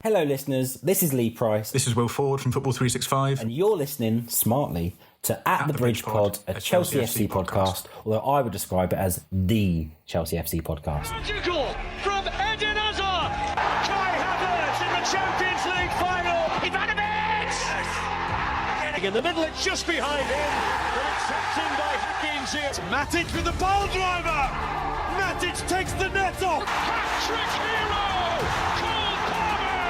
Hello, listeners. This is Lee Price. This is Will Ford from Football 365. And you're listening smartly to At the Bridge Pod, a Chelsea FC podcast, although I would describe it as the Chelsea FC podcast. Magical from Eden Hazard. Kai Havertz in the Champions League final. Ivanovic! Yes. In the middle, it's just behind him. But it's tapped in by Hakim. Matic with the ball driver. Matic takes the net off. Hat-trick hero. Cole Palmer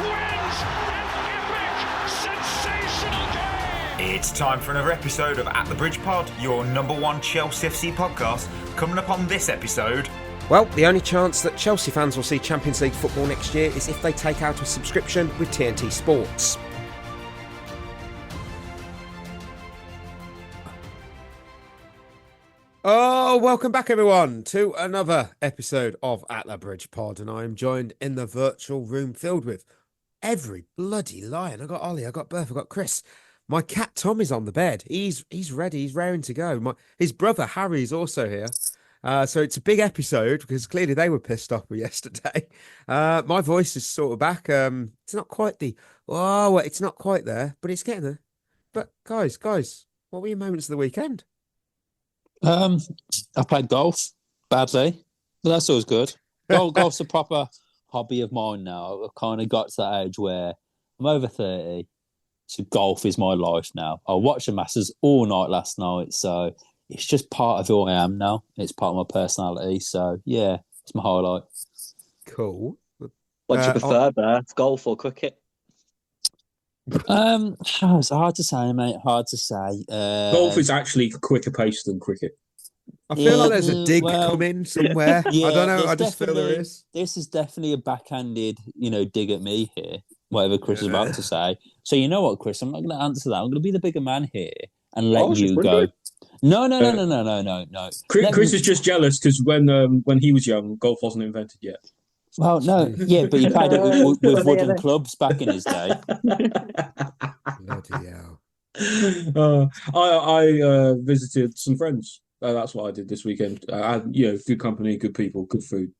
wins an epic, sensational game. It's time for another episode of At the Bridge Pod, your number one Chelsea FC podcast. Coming up on this episode... Well, the only chance that Chelsea fans will see Champions League football next year is if they take out a subscription with TNT Sports. Oh, welcome back everyone to another episode of At the Bridge Pod, and I am joined in the virtual room filled with every bloody lion. I got Ollie, I got Berth, I got Chris. My cat Tom is on the bed. He's ready, he's raring to go. His brother Harry is also here. So it's a big episode because clearly they were pissed off with yesterday. My voice is sort of back. It's not quite it's not quite there, but it's getting there. But guys, what were your moments of the weekend? I played golf badly, but that's always good. Golf's a proper hobby of mine now. I've kind of got to that age where I'm over 30, so golf is my life now. I watched the Masters all night last night, so it's just part of who I am now. It's part of my personality, so yeah, it's my highlight. Cool. What do you prefer, Beth? Golf or cricket? It's hard to say, mate. Hard to say. Golf is actually quicker paced than cricket. I feel like there's a dig coming somewhere. Yeah, I don't know. I just feel there is. This is definitely a backhanded, dig at me here. Whatever Chris is about to say. So you know what, Chris? I'm not going to answer that. I'm going to be the bigger man here and let you go. No. Chris is just jealous because when he was young, golf wasn't invented yet. Well, no, yeah, but he played it with wooden clubs back in his day. Bloody hell. I visited some friends. That's what I did this weekend. Good company, good people, good food.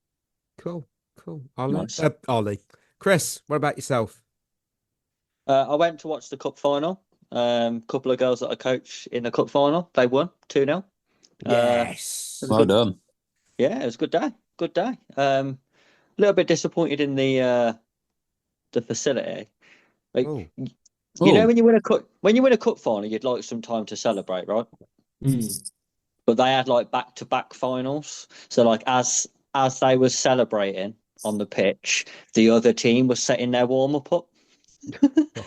Cool. Ollie. Chris, what about yourself? I went to watch the cup final. Couple of girls that I coach in the cup final. They won 2-0. Yes. Well done. Yeah, it was a good day. Good day. A little bit disappointed in the facility. You know, when you win a cup final, you'd like some time to celebrate, right? Mm. But they had like back-to-back finals. So like as they were celebrating on the pitch, the other team was setting their warm-up up.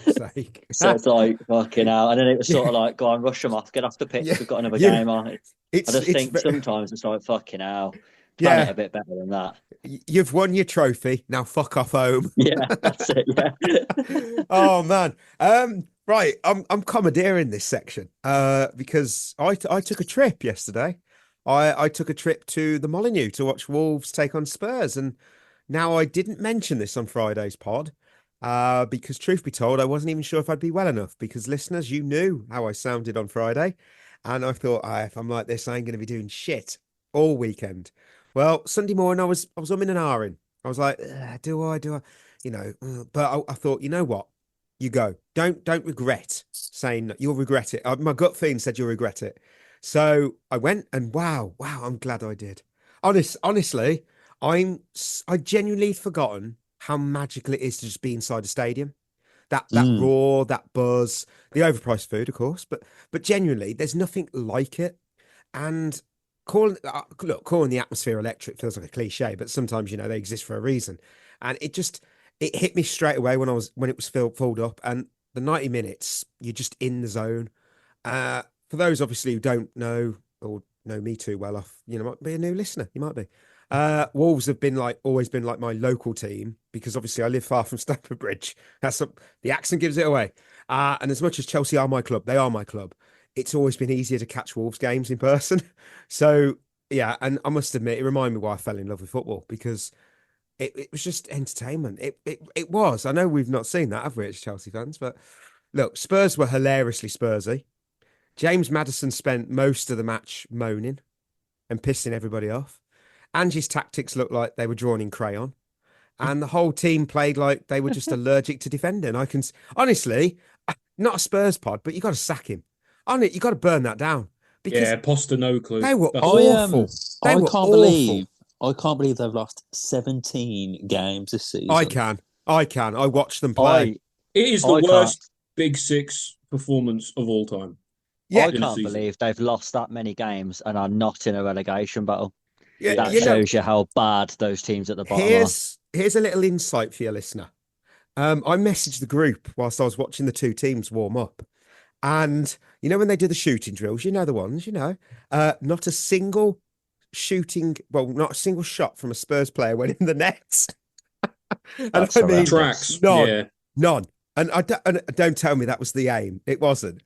Sake. So it's like fucking hell. And then it was sort of like, go on, rush them off, get off the pitch. We've got another game on. I just think sometimes it's like fucking hell. Plan it a bit better than that. You've won your trophy. Now fuck off home. Yeah, that's it. Yeah. Oh man. Right. I'm commandeering this section. Because I took a trip yesterday. I took a trip to the Molineux to watch Wolves take on Spurs, and now I didn't mention this on Friday's pod. Because truth be told, I wasn't even sure if I'd be well enough, because listeners, you knew how I sounded on Friday. And I thought, if I'm like this, I ain't going to be doing shit all weekend. Well, Sunday morning, I was umming and ahhing. I was like, do I? But I thought, you know what? You go. Don't regret saying you'll regret it. My gut feeling said you'll regret it. So I went, and wow, I'm glad I did. Honestly, I genuinely forgotten how magical it is to just be inside a stadium. That roar, that buzz, the overpriced food, of course, but genuinely, there's nothing like it. And calling the atmosphere electric feels like a cliche, but sometimes, they exist for a reason. And it hit me straight away when it was filled up, and the 90 minutes, you're just in the zone. For those obviously who don't know or know me too well, might be a new listener. You might be. Wolves have always been like my local team, because obviously I live far from Stamford Bridge. The accent gives it away. And as much as Chelsea are my club, they are my club. It's always been easier to catch Wolves games in person. So yeah, and I must admit, it reminded me why I fell in love with football, because it was just entertainment. It was. I know we've not seen that, have we, as Chelsea fans? But look, Spurs were hilariously Spursy. James Maddison spent most of the match moaning and pissing everybody off. Angie's tactics looked like they were drawn in crayon. and the whole team played like they were just allergic to defending. Honestly, not a Spurs pod, but you got to sack him. On it, you got to burn that down because Poster, no clue. they were That's- awful. They were awful. I can't believe they've lost 17 games this season. I can. I watched them play. It is the worst Big Six performance of all time. Yeah, I can't believe they've lost that many games and are not in a relegation battle. Yeah, that shows you how bad those teams at the bottom are. Here's a little insight for your listener. I messaged the group whilst I was watching the two teams warm up. And you know when they do the shooting drills, you know the ones, not a single not a single shot from a Spurs player went in the net. And tracks. None. And don't tell me that was the aim. It wasn't.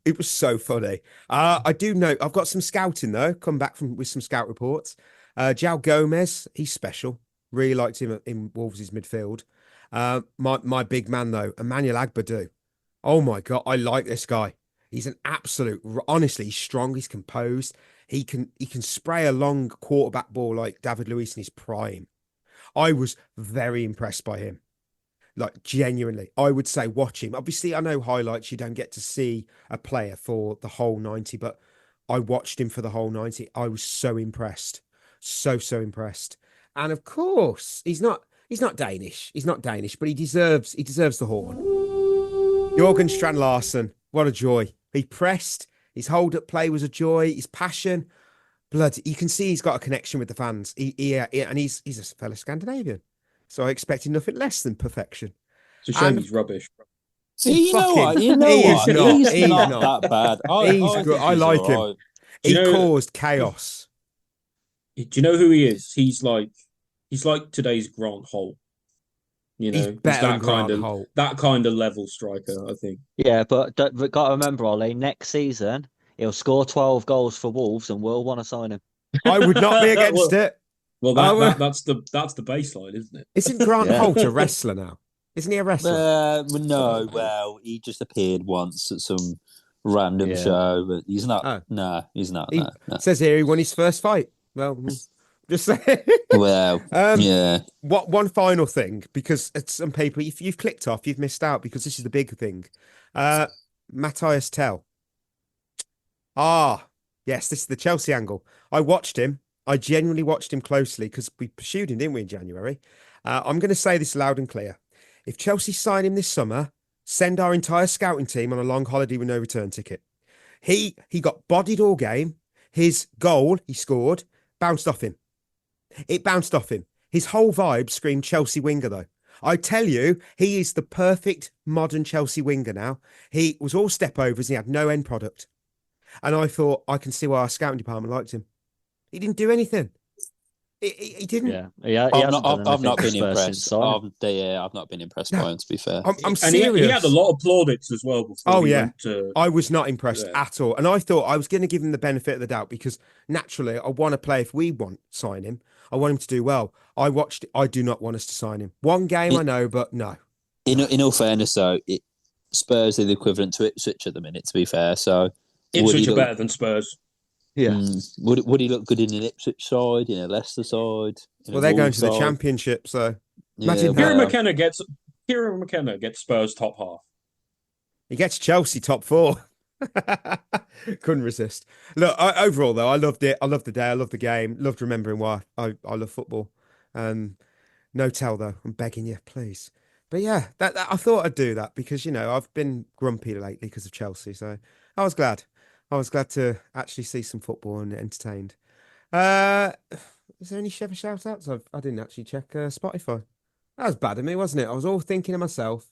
It was so funny. I do know I've got some scouting though. Come back with some scout reports. João Gomez, he's special. Really liked him in Wolves' midfield. My big man though, Emmanuel Agbadou. Oh my God, I like this guy. He's an absolute. Honestly, he's strong. He's composed. He can spray a long quarterback ball like David Luiz in his prime. I was very impressed by him. Like genuinely, I would say watch him. Obviously, I know highlights you don't get to see a player for the whole 90, but I watched him for the whole 90. I was so impressed, so impressed. And of course, he's not Danish. He's not Danish, but he deserves the horn. Jorgen Strand Larsen, what a joy! He pressed. His hold up play was a joy. His passion, blood. You can see he's got a connection with the fans. And he's a fellow Scandinavian. So I expected nothing less than perfection. It's a shame he's rubbish. See, you know what? He's not that bad. He's good. I like him. Right. He caused chaos. Do you know who he is? He's like today's Grant Holt. He's better than Grant Holt. That kind of level striker, I think. Yeah, but got to remember, Ollie, next season he'll score 12 goals for Wolves and we'll want to sign him. I would not be against it. Well, that's the baseline, isn't it? Isn't Grant Holt a wrestler now? Isn't he a wrestler? No. Well, he just appeared once at some random show, but he's not. Oh. No, he's not. He says here he won his first fight. Well, just saying. Well, yeah. One final thing, because it's some people, if you've clicked off, you've missed out because this is the big thing. Matthias Tell. Yes, this is the Chelsea angle. I watched him. I genuinely watched him closely because we pursued him, didn't we, in January? I'm going to say this loud and clear. If Chelsea sign him this summer, send our entire scouting team on a long holiday with no return ticket. He got bodied all game. His goal, he scored, bounced off him. It bounced off him. His whole vibe screamed Chelsea winger, though. I tell you, he is the perfect modern Chelsea winger now. He was all step overs. He had no end product. And I thought, I can see why our scouting department liked him. He didn't do anything. He didn't. Yeah, I've not been impressed. I've not been impressed by him, to be fair. I'm serious. He had a lot of plaudits as well. I was not impressed at all. And I thought I was going to give him the benefit of the doubt because naturally I want to play if we sign him. I want him to do well. I watched it. I do not want us to sign him. One game I know, but no. In all fairness, though, Spurs are the equivalent to Ipswich at the minute, to be fair. So Ipswich are better than Spurs. Yeah. Would he look good in an Ipswich side, in a Leicester side? Well, they're going to the Championship, so imagine Kieran McKenna gets Spurs top half. He gets Chelsea top 4. Couldn't resist. Look, overall though, I loved it. I loved the day. I loved the game. Loved remembering why I love football. No Tell though. I'm begging you, please. But yeah, that I thought I'd do that because I've been grumpy lately because of Chelsea, so I was glad. I was glad to actually see some football and entertained. Is there any Shevva shout-outs? I didn't actually check Spotify. That was bad of me, wasn't it? I was all thinking of myself.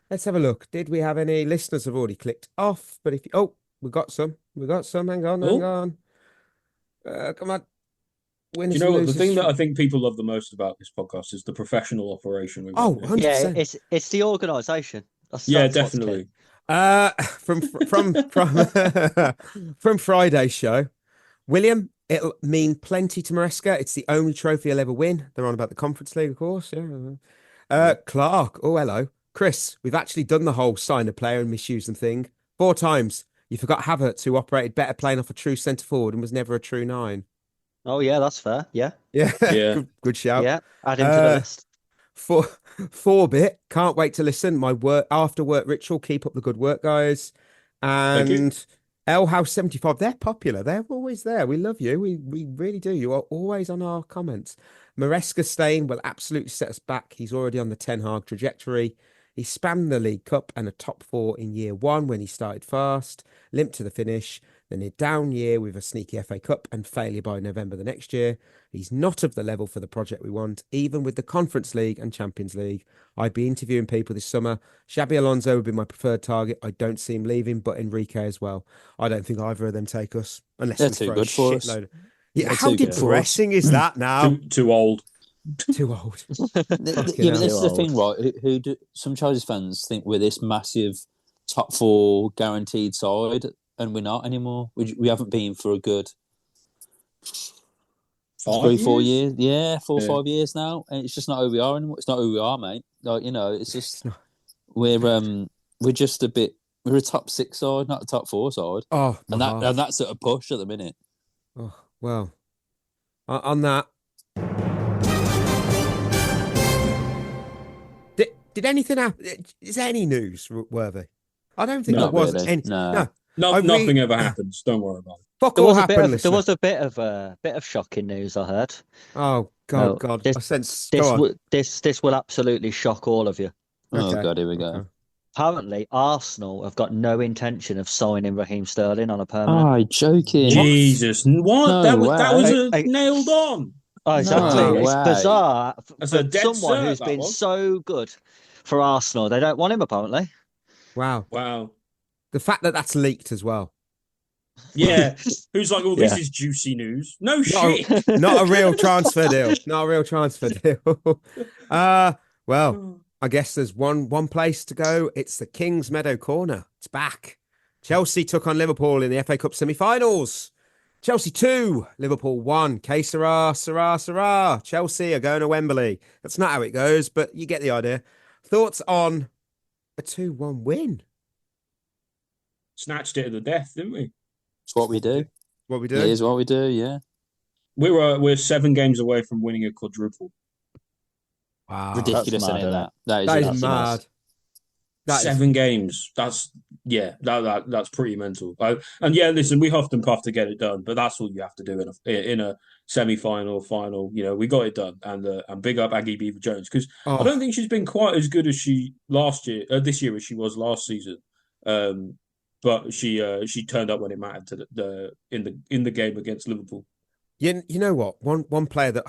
Let's have a look. Did we have any listeners have already clicked off? But we got some. Hang on. Come on. Do you know what? The thing that I think people love the most about this podcast is the professional operation. 100%. Yeah, it's the organisation. Yeah, definitely. From Friday's show, William, it'll mean plenty to Maresca. It's the only trophy he'll ever win. They're on about the Conference League, of course. Yeah. Clark, oh hello, Chris. We've actually done the whole sign a player and misuse them thing 4 times. You forgot Havertz, who operated better playing off a true centre forward and was never a true 9. Oh yeah, that's fair. Yeah. Good shout. Yeah, add him to the list. 4-bit. Can't wait to listen. My work after work ritual. Keep up the good work, guys. Thank you. And L House 75. They're popular. They're always there. We love you. We really do. You are always on our comments. Maresca Stain will absolutely set us back. He's already on the Ten Hag trajectory. He spanned the League Cup and a top 4 in year 1 when he started fast, limped to the finish, then a down year with a sneaky FA Cup and failure by November the next year. He's not of the level for the project we want, even with the Conference League and Champions League. I'd be interviewing people this summer. Xabi Alonso would be my preferred target. I don't see him leaving, but Enrique as well. I don't think either of them take us unless They're we too throw good a for us. shitload. Yeah, They're how too good for us. depressing is that now? Too old. Too old. Yeah, but this hell. is the thing, right? Some Chelsea fans think we're this massive top 4 guaranteed side, and we're not anymore. We haven't been for a good 3-4 years. Yeah, 4 or 5 years now, and it's just not who we are anymore. It's not who we are, mate. Like, it's just we're just a bit. We're a top 6 side, not a top 4 side. Oh, and that's at a push at the minute. Oh, well, on that. Did anything happen? Is there any news worthy? I don't think No, there was really. any. No. Nothing ever happens. Don't worry about it. Fuck There all was a bit happened. of there was a bit of shocking news I heard. Oh No, God! this- I sense. This will absolutely shock all of you. Oh Okay, God, here we go. okay. Apparently, Arsenal have got no intention of signing Raheem Sterling on a permanent. Oh, joking. Jesus, what? No that was way. nailed on. Oh, exactly. No It's way. bizarre That's for a dead someone cert, who's that been was. so good for Arsenal. They don't want him, apparently. Wow. Wow. The fact that that's leaked as well. Yeah. Who's like, oh, this Yeah. is juicy news. No Not shit. Not a real transfer deal. Not a real transfer deal. Well, I guess there's one place to go. It's the Kingsmeadow corner. It's back. Chelsea took on Liverpool in the FA Cup semi-finals. Chelsea 2, Liverpool 1. Que sera, sera, sera. Chelsea are going to Wembley. That's not how it goes, but you get the idea. Thoughts on a 2-1 win? Snatched it at the death, didn't we? It's what we do. What we It do? is what we do, yeah. We're 7 games away from winning a quadruple. Wow. Ridiculous, that's mad, isn't it? isn't it? That is That is ridiculous. mad. That is 7 games. That's that's pretty mental. And yeah, listen, we huffed and puffed to get it done, but that's all you have to do in a semi-final, final. We got it done, and big up Aggie Beaver Jones, because I don't think she's been quite as good as she this year as she was last season. But she turned up when it mattered in the game against Liverpool. You know what? One player that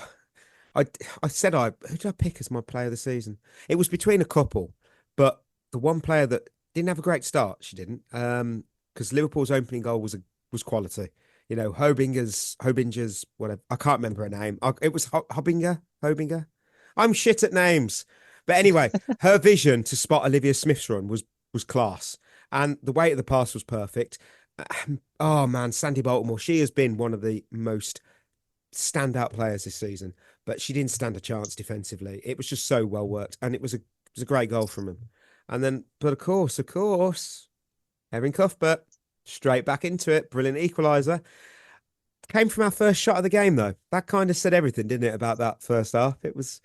I said who did I pick as my player of the season? It was between a couple, but the one player that didn't have a great start, she didn't, because Liverpool's opening goal was quality. Hobinger's whatever. I can't remember her name. It was Hobinger. I'm shit at names, but anyway, her vision to spot Olivia Smith's run was class, and the weight of the pass was perfect. Oh man, Sandy Baltimore. She has been one of the most standout players this season, but she didn't stand a chance defensively. It was just so well worked, and it was a great goal from him. And then, but of course, Erin Cuthbert straight back into it. Brilliant equaliser. Came from our first shot of the game, though. That kind of said everything, didn't it, about that first half? It's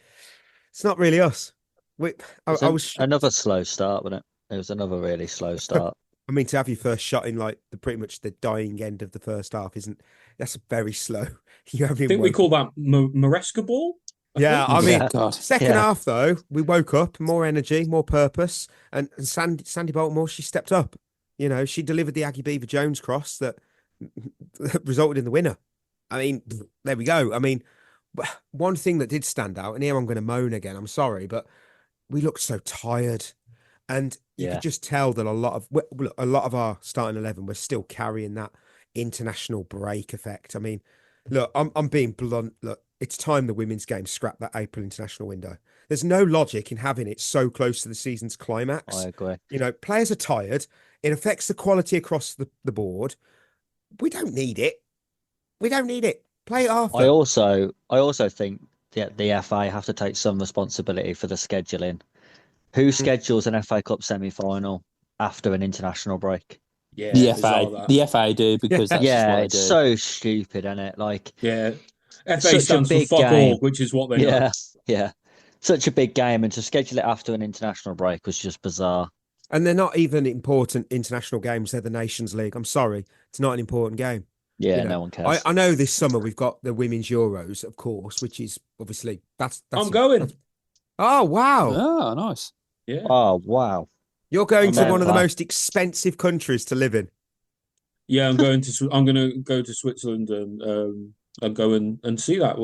not really us. I was another slow start, wasn't it? It was another really slow start. I mean, to have your first shot in like pretty much the dying end of the first half that's very slow. I think we call that Maresca ball. Yeah, I mean, God. second half though, we woke up, more energy, more purpose, and Sandy Baltimore, she stepped up. She delivered the Aggie Beaver Jones cross that resulted in the winner. I mean, there we go. I mean, one thing that did stand out, and here I'm going to moan again. I'm sorry, but we looked so tired, and you could just tell that a lot of our starting 11 were still carrying that international break effect. I mean, look, I'm being blunt. Look, it's time the women's game scrapped that April international window. There's no logic in having it so close to the season's climax. I agree. Players are tired. It affects the quality across the board. We don't need it. Play it after. I also think that the FA have to take some responsibility for the scheduling. Who schedules an FA Cup semi-final after an international break? Yeah, the FA do, because that's just what they it's do. so stupid, isn't it? Like, yeah, FA such a stands for big fuck game. all, which is what they know. Yeah. such a big game, and to schedule it after an international break was just bizarre. And they're not even important international games. They're the Nations League. I'm sorry. It's not an important game. Yeah, no one cares. I know this summer we've got the Women's Euros, of course, which is obviously that's I'm going. Oh, wow. Oh, nice. Yeah. Oh, wow. You're going to one of the Wow. most expensive countries to live in. Yeah, I'm going to go to Switzerland and go and see that.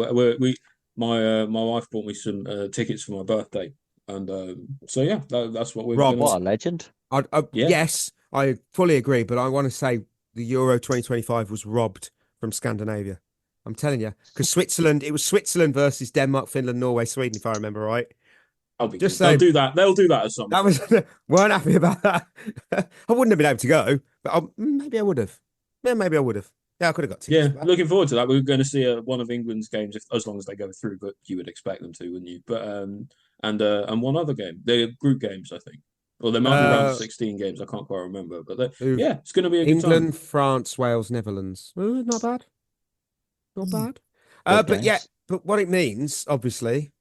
My wife bought me some tickets for my birthday, and so yeah, that's what we're. Rob, What a legend. Yeah. Yes, I fully agree, but I want to say the Euro 2025 was robbed from Scandinavia. I'm telling you, because it was Switzerland versus Denmark, Finland, Norway, Sweden, if I remember right. Just they'll do that. They'll do that at some point. Weren't happy about that. I wouldn't have been able to go, but maybe I would have. Yeah, maybe I would have. Yeah, I could have got tickets. Yeah, looking forward to that. We're going to see one of England's games, as long as they go through. But you would expect them to, wouldn't you? But and one other game. They're group games, I think. Or they might be round 16 games. I can't quite remember. But yeah, it's going to be a good time. England, France, Wales, Netherlands. Not bad. Not bad. But yeah, but what it means, obviously,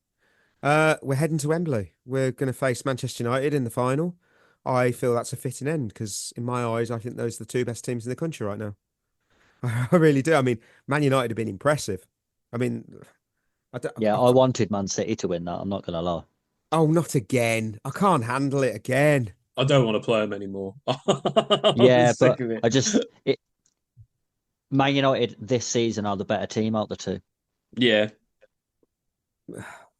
we're heading to Wembley. We're going to face Manchester United in the final. I feel that's a fitting end because, in my eyes, I think those are the two best teams in the country right now. I really do. I mean, Man United have been impressive. I mean, I wanted Man City to win that. I'm not going to lie. Oh, not again. I can't handle it again. I don't want to play them anymore. Yeah, but Man United this season are the better team out the two. Yeah.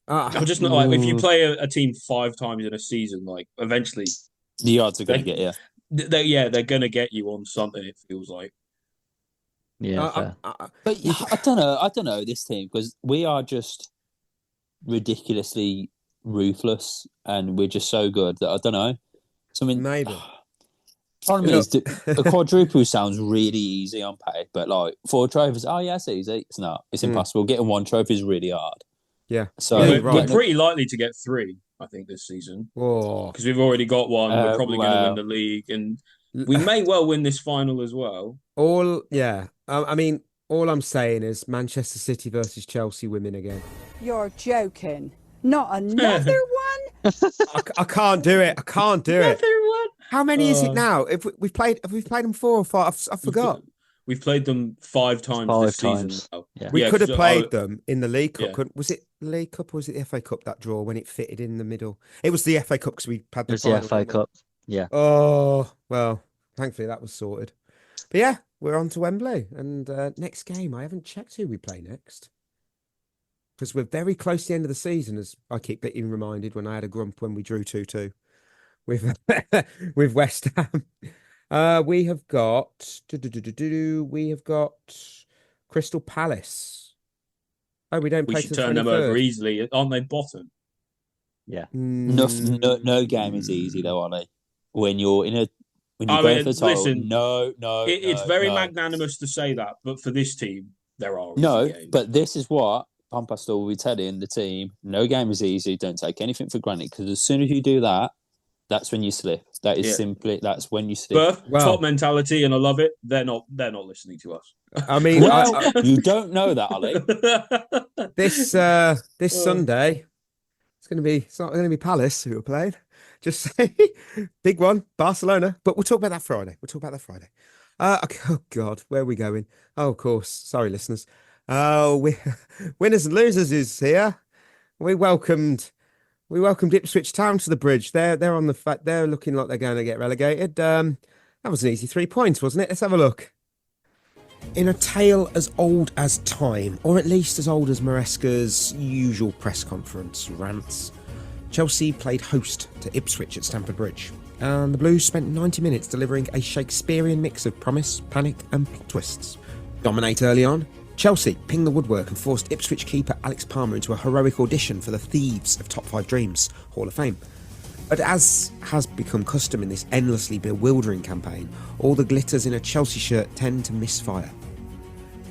I'm just not like if you play a team 5 times in a season, like eventually the odds are going to get you. They're going to get you on something. It feels like. Yeah, but I don't know this team because we are just ridiculously ruthless and we're just so good that I don't know. So I mean, maybe. Problem is, a quadruple sounds really easy on paper, but like 4 trophies, oh yeah, it's easy. It's not. It's impossible. Getting 1 trophy is really hard. Yeah. So we're pretty likely to get 3, I think, this season. Because we've already got 1. We're probably going to win the league, and we may well win this final as well. I mean, all I'm saying is Manchester City versus Chelsea women again. You're joking. Not another one? I can't do it. I can't do it. Another one? How many is it now? Have we played them 4 or 5? I forgot. We've played them 5 times this season. Now. Yeah. We could have played them in the League Cup. Was it League Cup or was it the FA Cup, that draw when it fitted in the middle? It was the FA Cup because we had the final. The FA Cup. Yeah. Oh, well, thankfully that was sorted. But yeah, we're on to Wembley. And next game, I haven't checked who we play next. Because we're very close to the end of the season, as I keep getting reminded when I had a grump when we drew 2-2 with West Ham. We have got Crystal Palace. Oh, we don't. We should turn them over easily. Aren't they bottom? Yeah. No game is easy though, Ollie. When you're when you go for the title, listen, it's very magnanimous to say that, but for this team, there are games. But this is what Pompastor will be telling the team: no game is easy. Don't take anything for granted because as soon as you do that, that's when you slip. That is simply that's when you slip. Top mentality, and I love it. They're not listening to us. I mean, you don't know that, Ollie. This Sunday, it's not going to be Palace who are playing. Just say big one, Barcelona. But we'll talk about that Friday. Oh God, where are we going? Oh, of course. Sorry, listeners. Winners and losers is here. We welcomed Ipswich Town to the bridge. They're on the fact they're looking like they're going to get relegated. That was an easy 3 points, wasn't it? Let's have a look. In a tale as old as time, or at least as old as Maresca's usual press conference rants, Chelsea played host to Ipswich at Stamford Bridge, and the Blues spent 90 minutes delivering a Shakespearean mix of promise, panic and plot twists. Dominate early on, Chelsea pinged the woodwork and forced Ipswich keeper Alex Palmer into a heroic audition for the Thieves of Top 5 Dreams Hall of Fame. But as has become custom in this endlessly bewildering campaign, all the glitters in a Chelsea shirt tend to misfire.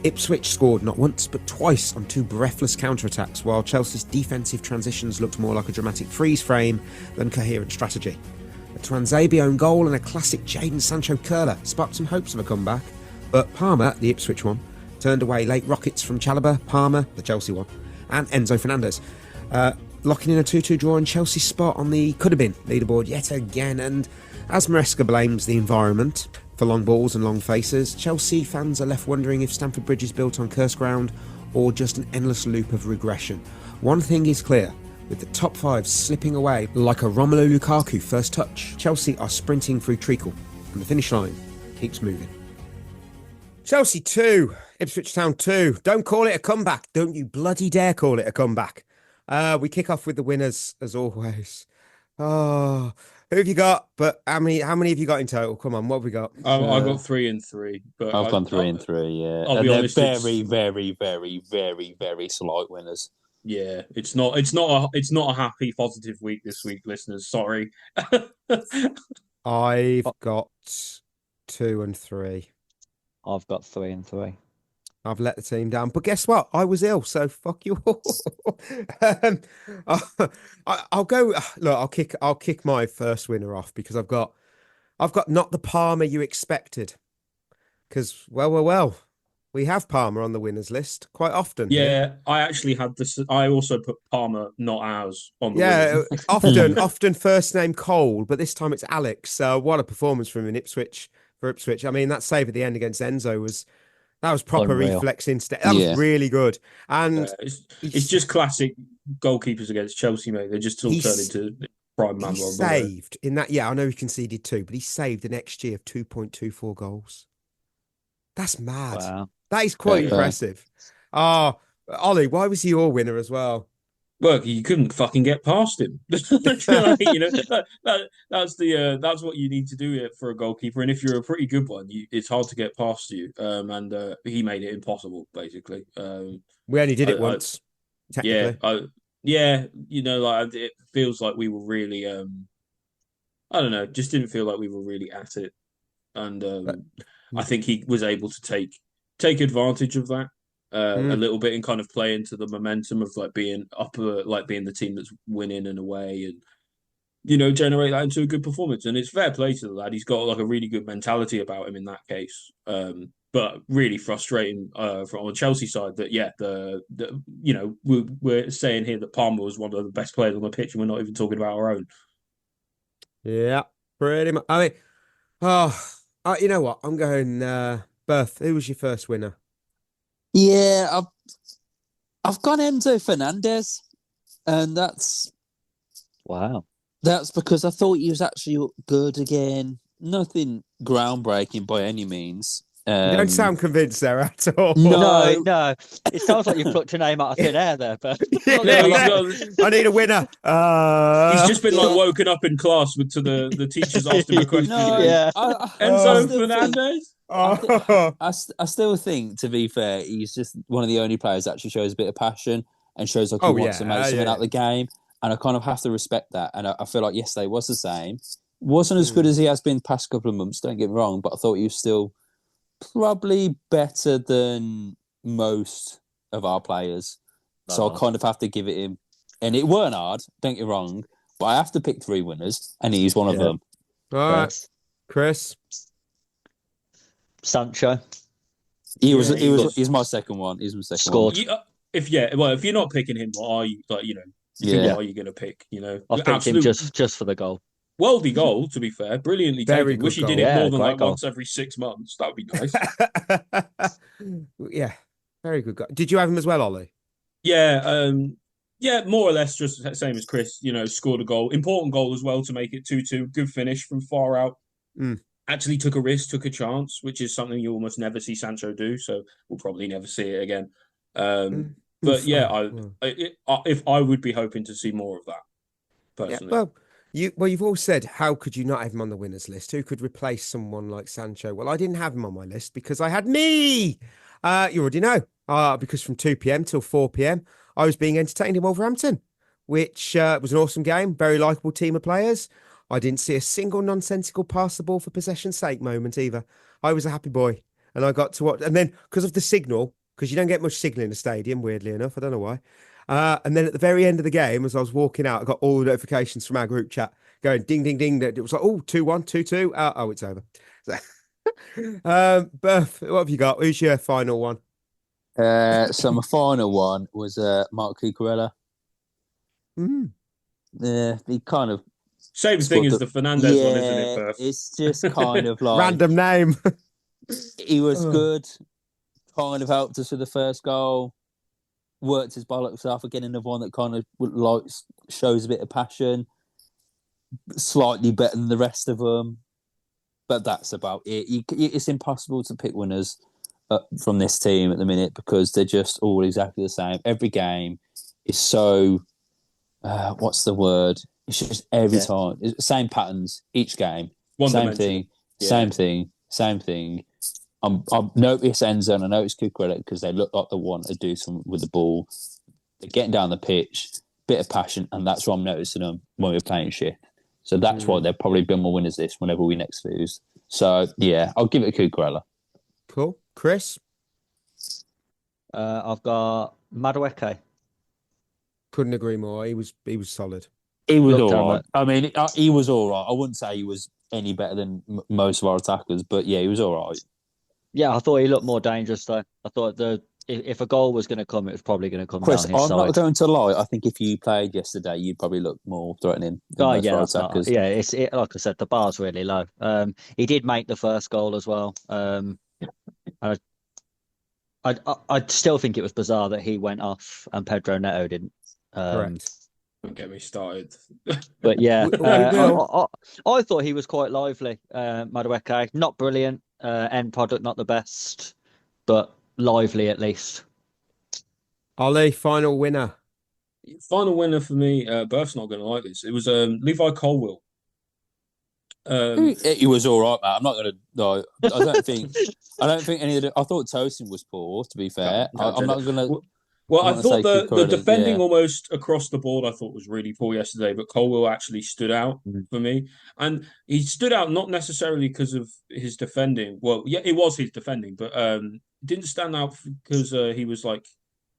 Ipswich scored not once but twice on 2 breathless counter-attacks, while Chelsea's defensive transitions looked more like a dramatic freeze frame than coherent strategy. A Twanzebe own goal and a classic Jadon Sancho curler sparked some hopes of a comeback, but Palmer, the Ipswich one, turned away late rockets from Chalobah, Palmer, the Chelsea one, and Enzo Fernandez. locking in a 2-2 draw on Chelsea's spot on the could-have-been leaderboard yet again. And as Maresca blames the environment for long balls and long faces, Chelsea fans are left wondering if Stamford Bridge is built on cursed ground or just an endless loop of regression. One thing is clear, with the top 5 slipping away like a Romelu Lukaku first touch, Chelsea are sprinting through treacle and the finish line keeps moving. Chelsea 2, Ipswich Town 2. Don't call it a comeback. Don't you bloody dare call it a comeback. We kick off with the winners as always. Oh, who have you got? But how many have you got in total? Come on, what have we got? I got 3 and 3. But I've gone 3 and 3. Yeah, I'll be honest, they're very slight winners. Yeah, it's not a happy positive week this week, listeners. Sorry. I've got 2 and 3. I've got 3 and 3. I've let the team down, but guess what? I was ill, so fuck you all. I'll go. Look, I'll kick my first winner off because I've got not the Palmer you expected. Because well, we have Palmer on the winners list quite often. Yeah, I actually had this. I also put Palmer, not ours, on the winners. often first name Cole, but this time it's Alex. What a performance from him in Ipswich. For Ipswich, I mean, that save at the end against Enzo was proper reflex instead. That was really good. And it's just classic goalkeepers against Chelsea, mate. They just all turn into prime man. He saved in that. Yeah, I know he conceded 2, but he saved an XG of 2.24 goals. That's mad. Wow. That is quite impressive. Ollie, why was he your winner as well? Well, you couldn't fucking get past him. That's what you need to do for a goalkeeper. And if you're a pretty good one, it's hard to get past you. And he made it impossible, basically. We only did it once. Technically. It feels like we were really. I don't know. Just didn't feel like we were really at it, and I think he was able to take advantage of that. A little bit and kind of play into the momentum of being being the team that's winning and away, and generate that into a good performance. And it's fair play to the lad; he's got a really good mentality about him in that case. But really frustrating on the Chelsea side that we're saying here that Palmer was one of the best players on the pitch, and we're not even talking about our own. Yeah, pretty much. I mean, you know what? I'm going. Berth, who was your first winner? Yeah, I've gone Enzo Fernandez, and that's because I thought he was actually good again. Nothing groundbreaking by any means. You don't sound convinced there at all. No. It sounds like you plucked a name out of thin air there, but I need a winner. He's just been woken up in class to the teachers asked him a question. Enzo Fernandez. I still think, to be fair, he's just one of the only players that actually shows a bit of passion and shows he wants to make something out of the game. And I kind of have to respect that. And I feel like yesterday was the same. Wasn't as good as he has been the past couple of months, don't get me wrong, but I thought he was still probably better than most of our players. So I kind of have to give it him. And it weren't hard, don't get me wrong, but I have to pick 3 winners, and he's one of them. All right. Chris? Sancho. He's my second one. He's my second Scored. one. If you're not picking him, what are you what are you going to pick? I've picked him just for the goal. Worldy goal, to be fair, brilliantly taken. Wish he did it more than goal. once every 6 months. That would be nice. Yeah, very good goal. Did you have him as well, Ollie? Yeah, more or less just the same as Chris. Scored a goal, important goal as well to make it 2-2. Good finish from far out. Actually took a risk, took a chance, which is something you almost never see Sancho do. So we'll probably never see it again. But yeah, if I would be hoping to see more of that personally. Yeah, you've all said, how could you not have him on the winners list? Who could replace someone like Sancho? Well, I didn't have him on my list because I had me. You already know. Because from 2 p.m. till 4 p.m, I was being entertained in Wolverhampton, which was an awesome game. Very likeable team of players. I didn't see a single nonsensical pass the ball for possession's sake moment either. I was a happy boy, and I got to watch. And then because of the signal, because you don't get much signal in the stadium, weirdly enough, I don't know why. And then at the very end of the game, as I was walking out, I got all the notifications from our group chat going ding, ding, ding. It was like, 2-1, 2-2. It's over. So, Berth, what have you got? Who's your final one? So my final one was Mark Cucurella. Yeah, he kind of Same thing as the Fernandez one, isn't it, Perth? It's just kind of like Random name. he was good, kind of helped us with the first goal, worked his bollocks off again, another one that kind of like shows a bit of passion, slightly better than the rest of them, but that's about it. It's impossible to pick winners from this team at the minute because they're just all exactly the same. Every game is so what's the word? It's just every time same patterns each game, same thing. I've noticed Enzo and I noticed Cucurella because they look like they want to do something with the ball. They're getting down the pitch, bit of passion, and that's why I'm noticing them when we're playing shit. So that's why they'll probably be more winners this whenever we next lose. So yeah, I'll give it to Cucurella. Cool. Chris? I've got Madueke. Couldn't agree more. He was solid. He was all right. I mean, he was all right. I wouldn't say he was any better than most of our attackers, but yeah, he was all right. Yeah, I thought he looked more dangerous though. I thought if a goal was going to come, it was probably going to come Chris, down his side. I'm not going to lie. I think if you played yesterday, you'd probably look more threatening. Yeah, it's like I said, the bar's really low. He did make the first goal as well. I still think it was bizarre that he went off and Pedro Neto didn't. Correct. Don't get me started. But yeah, I thought he was quite lively. Madueke, not brilliant. End product, not the best, but lively at least. Ollie, final winner. Final winner for me. Berth's not going to like this. It was Levi Colwill. He was all right, mate. I'm not going to. No, I don't think any of the. I thought Tosin was poor. To be fair, I'm not going to. Well, I thought the defending almost across the board I thought was really poor yesterday, but Colwill actually stood out for me. And he stood out not necessarily because of his defending. Well, yeah, it was his defending, but didn't stand out because he was like,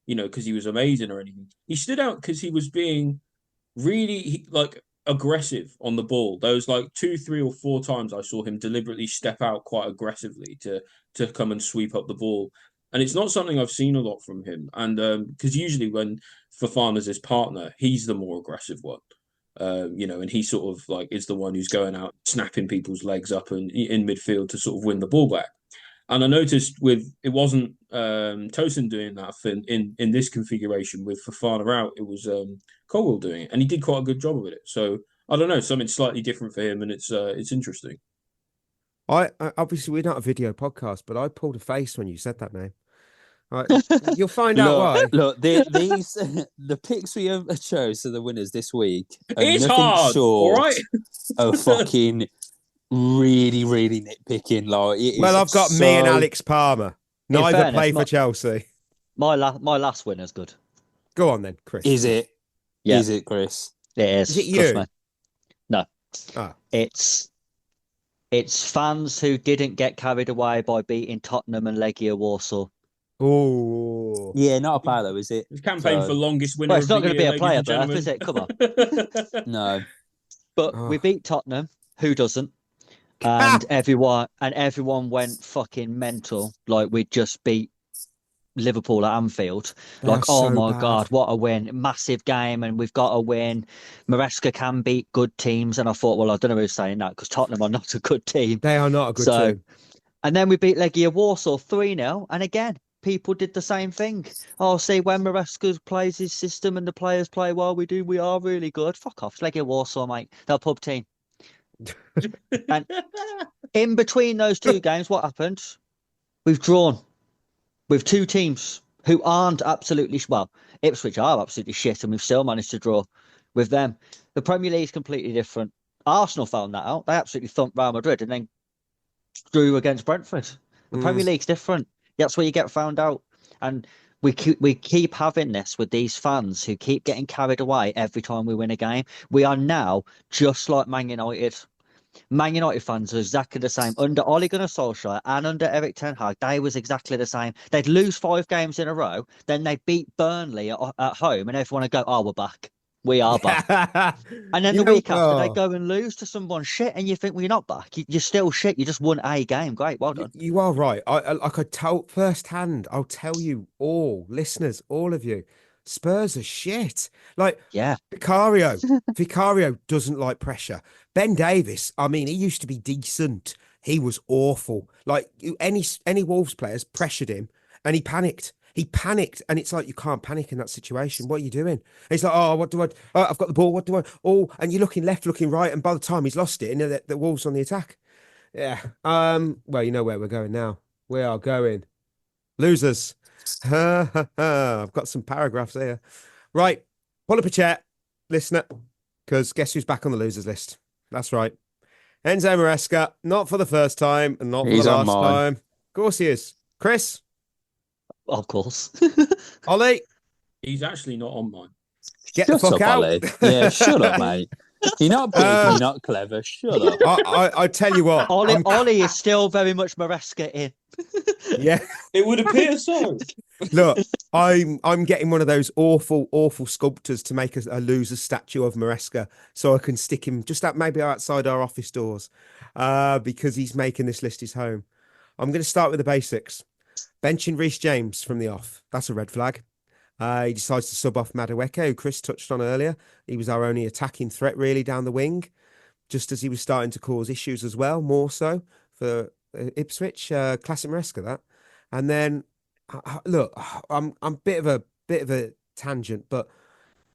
because he was amazing or anything. He stood out because he was being really aggressive on the ball. Those 2, 3, or 4 times I saw him deliberately step out quite aggressively to come and sweep up the ball. And it's not something I've seen a lot from him. And because usually when Fofana's his partner, he's the more aggressive one. And he sort of is the one who's going out, snapping people's legs up and in midfield to sort of win the ball back. And I noticed it wasn't Tosin doing that in this configuration with Fofana out. It was Colwill doing it, and he did quite a good job of it. So I don't know, something slightly different for him, and it's interesting. I obviously we're not a video podcast, but I pulled a face when you said that name. Right, you'll find out why. Look, the picks we have chose for the winners this week. It's hard, all right. Of fucking really, really nitpicking. I've got me and Alex Palmer. Neither play for Chelsea. My last winner's good. Go on then, Chris. Is it? Yeah. Is it, Chris? It is. Is it you? No. It's fans who didn't get carried away by beating Tottenham and Legia Warsaw. Oh. Yeah, not a player though, is it? It's campaign for longest winner. Well, it's not going to be a player, Berth, is it? Come on. No. But we beat Tottenham. Who doesn't? And everyone went fucking mental. Like we just beat Liverpool at Anfield. God, what a win. Massive game, and we've got to win. Maresca can beat good teams. And I thought, well, I don't know who's saying that because Tottenham are not a good team. They are not a good team. And then we beat Legia Warsaw 3-0. And again, people did the same thing. Oh, see, when Maresca plays his system and the players play well, we are really good. Fuck off. It's Legia Warsaw, mate. They're a pub team. And in between those two games, what happened? We've drawn with two teams who aren't absolutely Ipswich are absolutely shit, and we've still managed to draw with them. The Premier League is completely different. Arsenal found that out. They absolutely thumped Real Madrid and then drew against Brentford. The Premier League's different. That's where you get found out. And we keep having this with these fans who keep getting carried away every time we win a game. We are now just like Man United. Man United fans are exactly the same. Under Ole Gunnar Solskjaer and under Erik ten Hag, they was exactly the same. They'd lose 5 games in a row, then they'd beat Burnley at home, and everyone would go, oh, we're back. We are back. And then the week after, they go and lose to someone shit, and you think, well, you're not back. You're still shit. You just won a game. Great, well done. You are right. I tell firsthand, I'll tell you all, listeners, all of you, Spurs are shit. Like, Yeah. Vicario doesn't like pressure. Ben Davis, I mean, he used to be decent. He was awful. Like, any Wolves players pressured him and he panicked. He panicked, and it's like, you can't panic in that situation. What are you doing? And he's like, oh, what do I? Oh, I've got the ball. What do I? Oh, and you're looking left, looking right, and by the time he's lost it, and the Wolves on the attack. Yeah. Well, you know where we're going now. We are going losers. I've got some paragraphs here. Right. Pull up a chair, listener, because guess who's back on the losers list? That's right. Enzo Maresca, not for the first time and not for the last time. Of course he is. Chris? Of course. Ollie? He's actually not on mine. Get the fuck out. Ollie. Yeah, shut up, mate. You're not big, you're not clever. Shut up. I tell you what. Ollie is still very much Maresca in. Yeah. It would appear so. Look, I'm getting one of those awful sculptors to make a loser statue of Maresca so I can stick him just maybe outside our office doors because he's making this list his home. I'm going to start with the basics. Benching Reece James from the off. That's a red flag. He decides to sub off Madueke, who Chris touched on earlier. He was our only attacking threat really down the wing, just as he was starting to cause issues as well, more so for Ipswich. Classic Maresca, that. And then, look, I'm a bit of a tangent, but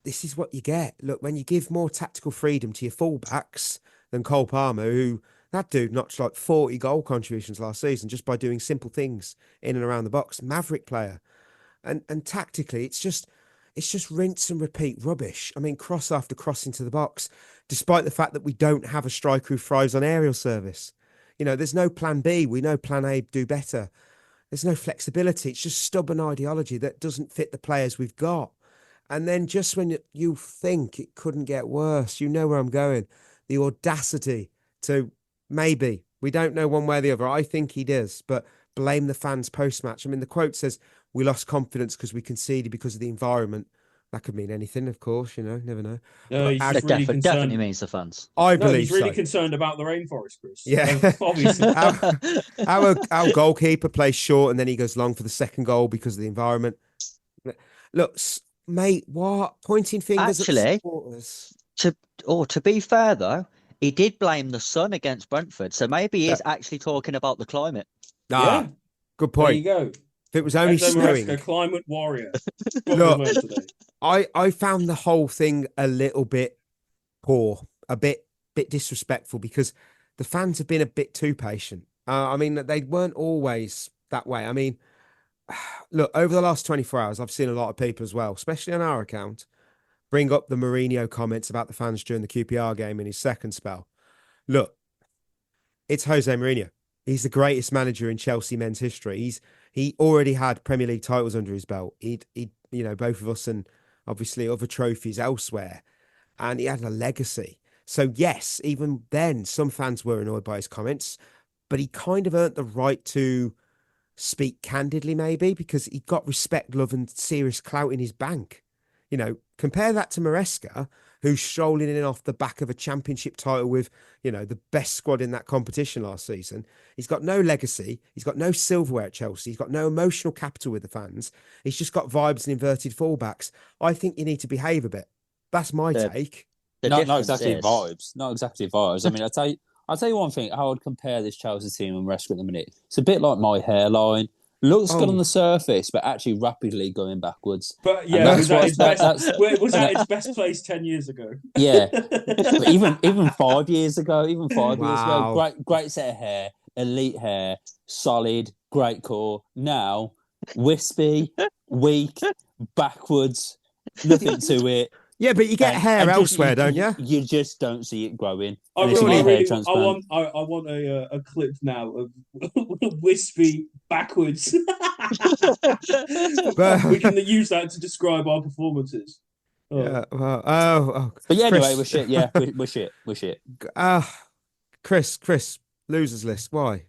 this is what you get. Look, when you give more tactical freedom to your fullbacks than Cole Palmer, who that dude notched like 40 goal contributions last season just by doing simple things in and around the box. Maverick player. And tactically, it's just rinse and repeat rubbish. I mean, cross after cross into the box, despite the fact that we don't have a striker who thrives on aerial service. You know, there's no plan B. We know plan A do better. There's no flexibility. It's just stubborn ideology that doesn't fit the players we've got. And then just when you think it couldn't get worse, you know where I'm going. The audacity to maybe, we don't know one way or the other. I think he does, but blame the fans post-match. I mean, the quote says, we lost confidence because we conceded because of the environment. That could mean anything, of course, you know, never know. No, he's just really concerned. Definitely means the fans. I believe he's really so. concerned about the rainforest, Chris. Yeah. Obviously. Our goalkeeper plays short and then he goes long for the second goal because of the environment. Look, mate, what? Pointing fingers at supporters. To be fair, though, he did blame the sun against Brentford, so maybe he is actually talking about the climate. Yeah. Good point. There you go. If it was only snowing. Maresca, climate warrior. Look, I found the whole thing a little bit poor, a bit disrespectful because the fans have been a bit too patient. I mean, they weren't always that way. I mean, look, over the last 24 hours, I've seen a lot of people as well, especially on our account, bring up the Mourinho comments about the fans during the QPR game in his second spell. Look, it's Jose Mourinho. He's the greatest manager in Chelsea men's history. He already had Premier League titles under his belt. He'd you know, both of us, and obviously other trophies elsewhere. And he had a legacy. So yes, even then, some fans were annoyed by his comments, but he kind of earned the right to speak candidly, maybe, because he got respect, love, and serious clout in his bank. You know, compare that to Maresca, who's strolling in off the back of a championship title with, you know, the best squad in that competition last season. He's got no legacy. He's got no silverware at Chelsea. He's got no emotional capital with the fans. He's just got vibes and inverted fullbacks. I think you need to behave a bit. That's my take. Not exactly vibes. Not exactly vibes. I mean, I'll tell you one thing. How I would compare this Chelsea team and Maresca at the minute. It's a bit like my hairline. Looks good on the surface, but actually rapidly going backwards. But yeah, was that its best place 10 years ago? Yeah, but even 5 years ago, years ago, great set of hair, elite hair, solid, great core. Now, wispy, weak, backwards, nothing to it. Yeah, but you get hair elsewhere, don't you? You just don't see it growing. I want a clip now of wispy backwards. We can use that to describe our performances. Oh. Yeah, well, but yeah, Chris, anyway, we're shit. Yeah, we're shit. We're shit. Chris, losers list. Why?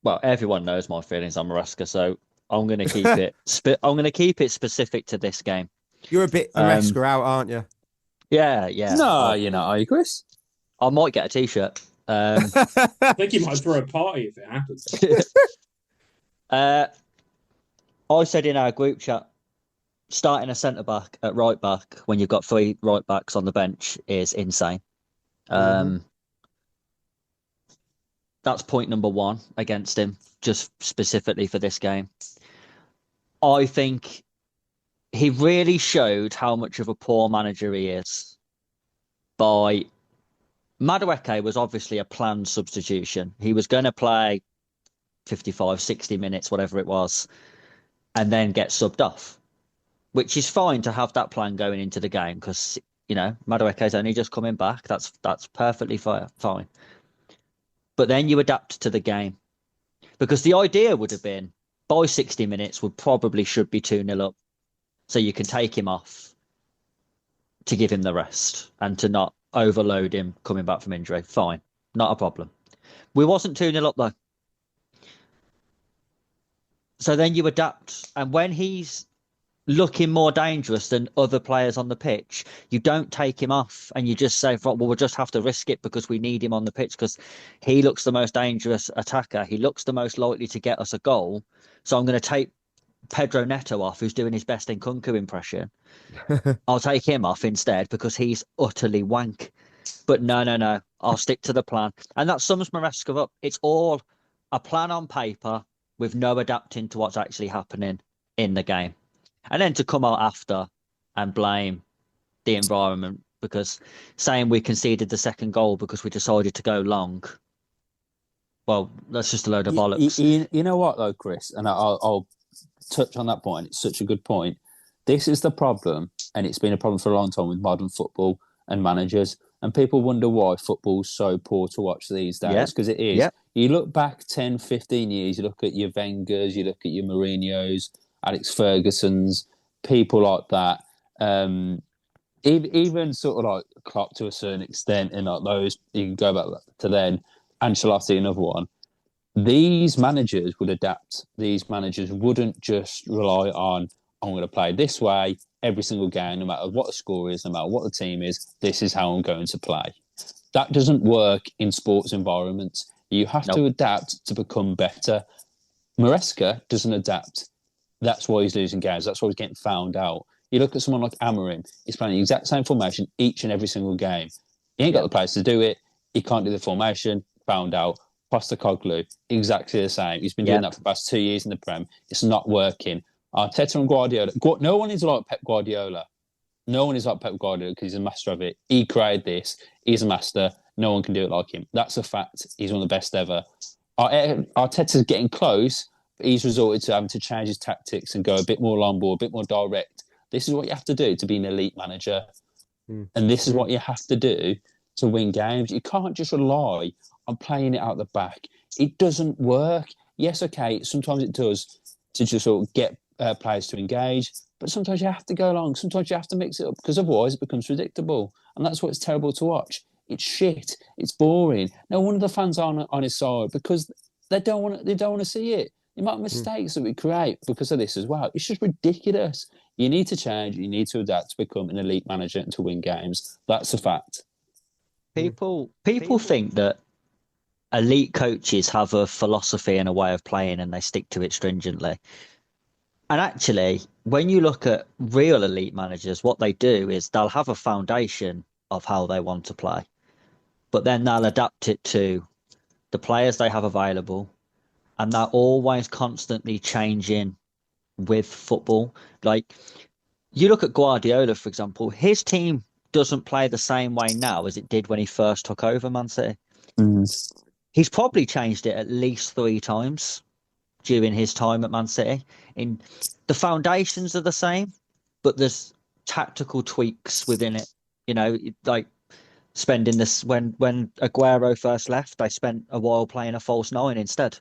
Well, everyone knows my feelings on Maresca, so I'm going to keep it. I'm going to keep it specific to this game. You're a bit Maresca out, aren't you? Yeah. No, you're not, are you, Chris? I might get a T-shirt. I think you might throw a party if it happens. I said in our group chat starting a centre back at right back when you've got 3 right backs on the bench is insane. That's point number 1 against him, just specifically for this game. I think he really showed how much of a poor manager he is by... Madueke was obviously a planned substitution. He was going to play 55, 60 minutes, whatever it was, and then get subbed off, which is fine to have that plan going into the game because, Madueke's only just coming back. That's perfectly fine. But then you adapt to the game because the idea would have been by 60 minutes should be 2-0 up. So you can take him off to give him the rest and to not overload him coming back from injury. Fine. Not a problem. We wasn't 2-0 up though. So then you adapt. And when he's looking more dangerous than other players on the pitch, you don't take him off and you just say, well, we'll just have to risk it because we need him on the pitch because he looks the most dangerous attacker. He looks the most likely to get us a goal. So I'm going to take Pedro Neto off, who's doing his best Nkunku impression. I'll take him off instead because he's utterly wank. But no. I'll stick to the plan. And that sums Maresca up. It's all a plan on paper with no adapting to what's actually happening in the game. And then to come out after and blame the environment because saying we conceded the second goal because we decided to go long. Well, that's just a load of bollocks. You know what, though, Chris? And I'll touch on that point. It's such a good point. This is the problem, and it's been a problem for a long time with modern football and managers. And people wonder why football's so poor to watch these days, because it is. Yep. You look back 10, 15 years, you look at your Wengers, you look at your Mourinho's, Alex Ferguson's, people like that. Even sort of like Klopp to a certain extent, and like those, you can go back to then, Ancelotti, another one. These managers would adapt. These managers wouldn't just rely on, I'm going to play this way every single game, no matter what the score is, no matter what the team is, this is how I'm going to play. That doesn't work in sports environments. You have to adapt to become better. Maresca doesn't adapt. That's why he's losing games. That's why he's getting found out. You look at someone like Amorim, he's playing the exact same formation each and every single game. He ain't got the players to do it. He can't do the formation, found out. Postecoglou, exactly the same. He's been doing that for the past 2 years in the Prem. It's not working. Arteta and Guardiola. No one is like Pep Guardiola. No one is like Pep Guardiola because he's a master of it. He created this. He's a master. No one can do it like him. That's a fact. He's one of the best ever. Arteta's getting close, but he's resorted to having to change his tactics and go a bit more long ball, a bit more direct. This is what you have to do to be an elite manager. And this is what you have to do to win games. You can't just rely on playing it out the back. It doesn't work. Yes, okay, sometimes it does to just sort of get players to engage, but sometimes you have to go long. Sometimes you have to mix it up because otherwise it becomes predictable. And that's what's terrible to watch. It's shit. It's boring. No wonder the fans aren't on his side because they don't want to see it. The amount of mistakes that we create because of this as well. It's just ridiculous. You need to change. You need to adapt to become an elite manager and to win games. That's a fact. People think that elite coaches have a philosophy and a way of playing and they stick to it stringently. And actually, when you look at real elite managers, what they do is they'll have a foundation of how they want to play, but then they'll adapt it to the players they have available. And they're always constantly changing with football. Like, you look at Guardiola, for example, his team doesn't play the same way now as it did when he first took over Man City. He's probably changed it at least 3 times during his time at Man City. In the foundations are the same, but there's tactical tweaks within it. You know, like spending this when Aguero first left, they spent a while playing a false 9 instead.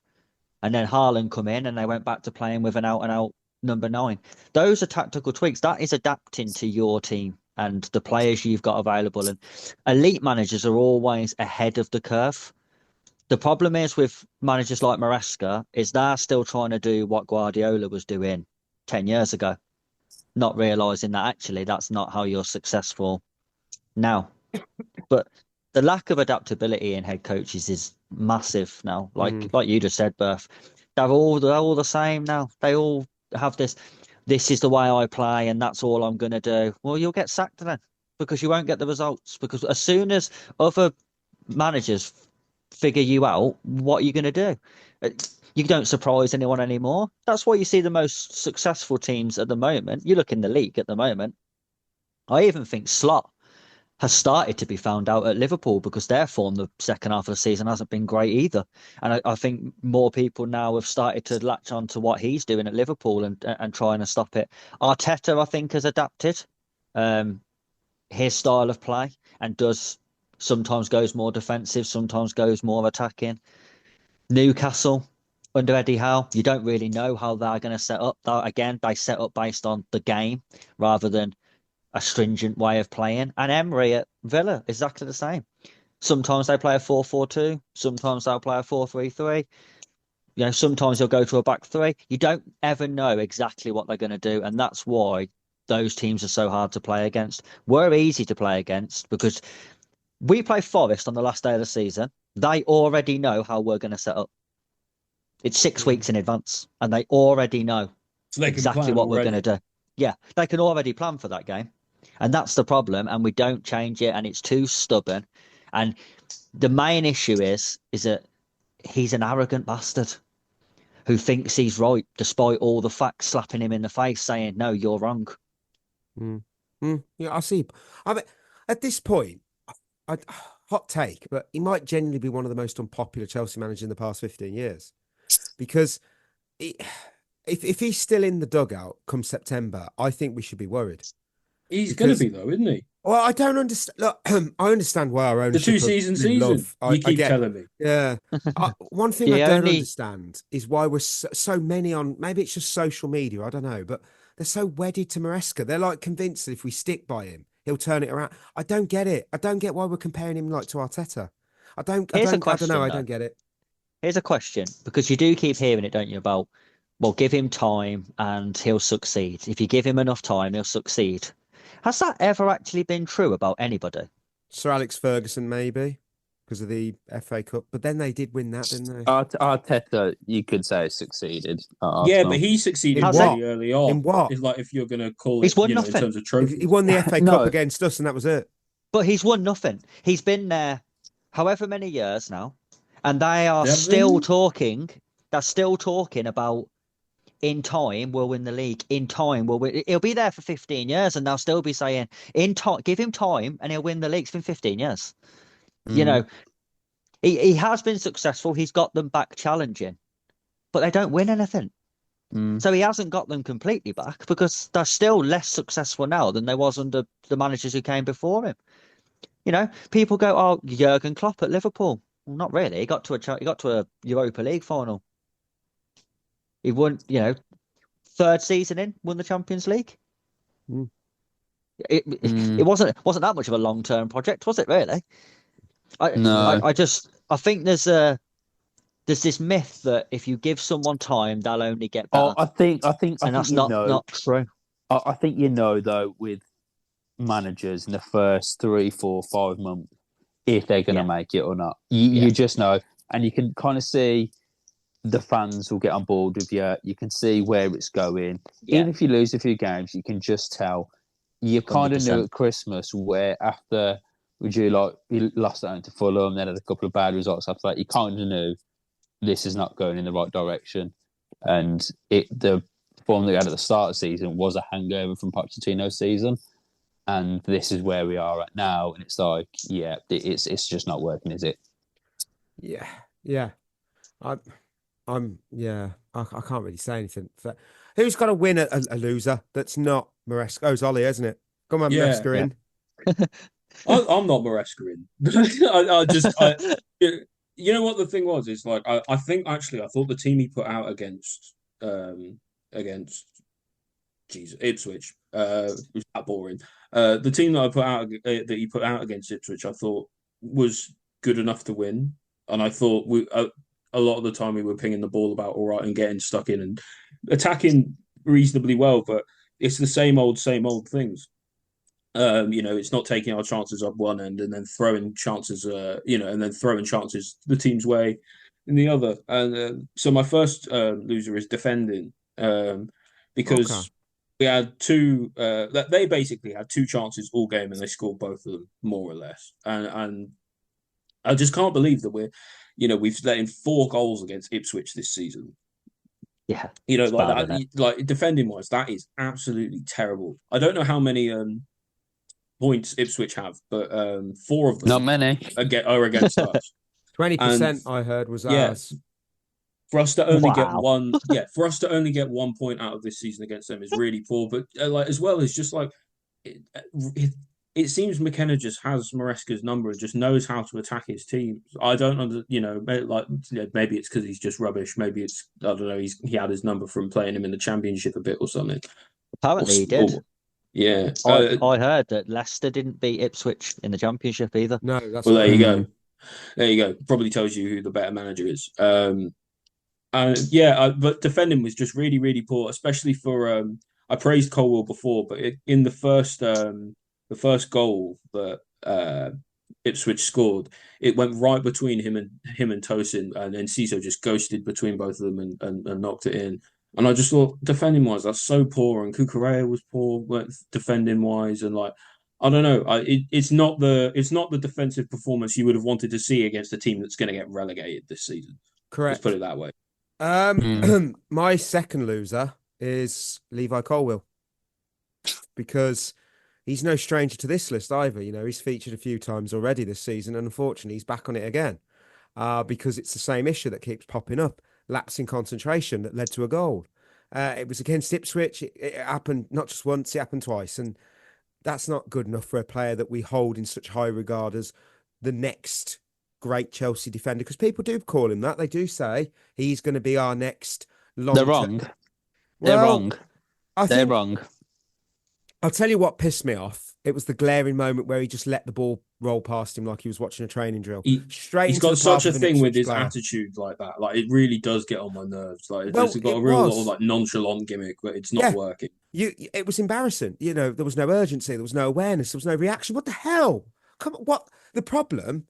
And then Haaland come in and they went back to playing with an out-and-out number 9. Those are tactical tweaks. That is adapting to your team and the players you've got available. And elite managers are always ahead of the curve. The problem is with managers like Maresca is they're still trying to do what Guardiola was doing 10 years ago, not realising that actually that's not how you're successful now. But the lack of adaptability in head coaches is massive now. Like you just said, Berth, they're all the same now. They all have this. this is the way I play and that's all I'm going to do, well, you'll get sacked then because you won't get the results. Because as soon as other managers figure you out, what are you going to do? You don't surprise anyone anymore. That's why you see the most successful teams at the moment. You look in the league at the moment. I even think Slot has started to be found out at Liverpool because their form the second half of the season hasn't been great either. And I think more people now have started to latch on to what he's doing at Liverpool and trying to stop it. Arteta, I think, has adapted his style of play and does sometimes goes more defensive, sometimes goes more attacking. Newcastle under Eddie Howe, you don't really know how they're going to set up. Again, they set up based on the game rather than a stringent way of playing. And Emery at Villa, exactly the same. Sometimes they play a 4-4-2. Sometimes they'll play a 4-3-3. You know, sometimes they'll go to a back three. You don't ever know exactly what they're going to do. And that's why those teams are so hard to play against. We're easy to play against because we play Forest on the last day of the season. They already know how we're going to set up. It's 6 weeks in advance and they already know exactly what we're going to do. Yeah, they can already plan for that game. And that's the problem. And we don't change it. And it's too stubborn. And the main issue is that he's an arrogant bastard who thinks he's right, despite all the facts slapping him in the face, saying, no, you're wrong. Yeah, I see. I mean, at this point, hot take, but he might genuinely be one of the most unpopular Chelsea managers in the past 15 years. Because if he's still in the dugout come September, I think we should be worried. He's going to be, though, isn't he? Well, I don't understand. Look, I understand why our ownership. The two-season season. You keep telling me. Yeah. One thing I don't understand is why we're so many on. Maybe it's just social media. I don't know, but they're so wedded to Maresca. They're like convinced that if we stick by him, he'll turn it around. I don't get it. I don't get why we're comparing him like to Arteta. I don't know. I don't get it. Here's a question, because you do keep hearing it, don't you? About, well, give him time and he'll succeed. If you give him enough time, he'll succeed. Has that ever actually been true about anybody? Sir Alex Ferguson, maybe, because of the FA Cup. But then they did win that, didn't they? Arteta, you could say, succeeded. Yeah, but he succeeded really early on. In what? It's like if you're going to call he's it, won in terms of trophies. He won the FA Cup against us, and that was it. But he's won nothing. He's been there however many years now, and they are still talking. They're still talking about, in time, we'll win the league. In time, we'll win. He'll be there for 15 years, and they'll still be saying, in time, give him time, and he'll win the league. It's been 15 years. You know, he has been successful. He's got them back challenging, but they don't win anything. So he hasn't got them completely back because they're still less successful now than they was under the managers who came before him. You know, people go, "Oh, Jurgen Klopp at Liverpool." Well, not really. He got to a Europa League final. He won, third season in, won the Champions League. It wasn't that much of a long-term project, was it? Really? I think there's this myth that if you give someone time, they'll only get better. I think that's not true. I think though, with managers in the first 3, 4, 5 months, if they're going to make it or not, you just know, and you can kind of see. The fans will get on board with you. You can see where it's going. Yeah. Even if you lose a few games, you can just tell. You kind of knew at Christmas where after you lost at home to Fulham, then had a couple of bad results after that. You kind of knew this is not going in the right direction. And the form that we had at the start of the season was a hangover from Pochettino's season. And this is where we are at now. And it's like, it's just not working, is it? Yeah. I can't really say anything. Who's got to win a loser that's not Maresca? Oh, it's Ollie, isn't it? Come on, Maresca in. I'm not Maresca in. You know what the thing was? It's like I think actually I thought the team he put out against Ipswich was that boring. The team that he put out against Ipswich, I thought was good enough to win, and I thought a lot of the time we were pinging the ball about all right and getting stuck in and attacking reasonably well, but it's the same old things. It's not taking our chances up one end and then throwing chances, the team's way in the other. And so my first loser is defending, because we had two. They basically had two chances all game, and they scored both of them, more or less. And I just can't believe that we've let in 4 goals against Ipswich this season. Yeah, like that. Like defending wise, that is absolutely terrible. I don't know how many points Ipswich have, but 4 of them not many are against us. 20% I heard was ours. For us to only get 1 point out of this season against them is really poor. But as well as just like it seems McKenna just has Maresca's number and just knows how to attack his team. I don't maybe it's because he's just rubbish. Maybe it's I don't know. He had his number from playing him in the Championship a bit or something. Apparently he did. Yeah, I heard that Leicester didn't beat Ipswich in the Championship either. No, that's well. There you go. There you go. Probably tells you who the better manager is. But defending was just really, really poor, especially for. I praised Colwell before, but in the first goal that Ipswich scored, it went right between him and Tosin, and then Ciso just ghosted between both of them and knocked it in. And I just thought, defending wise, that's so poor, and Cucurella was poor defending wise, and like I don't know, it's not the defensive performance you would have wanted to see against a team that's going to get relegated this season. Correct. Let's put it that way. My second loser is Levi Colwill, because he's no stranger to this list either. He's featured a few times already this season, and unfortunately, he's back on it again because it's the same issue that keeps popping up: lapse in concentration that led to a goal. It was against Ipswich. It happened not just once; it happened twice, and that's not good enough for a player that we hold in such high regard as the next great Chelsea defender. Because people do call him that; they do say he's going to be our next. They're wrong. They're wrong. They're wrong. I'll tell you what pissed me off. It was the glaring moment where he just let the ball roll past him like he was watching a training drill. He's got such a thing with his attitude like that. Like it really does get on my nerves. Like it's got a real little like nonchalant gimmick, but it's not working. It was embarrassing. There was no urgency. There was no awareness. There was no reaction. What the hell? Come on, what the problem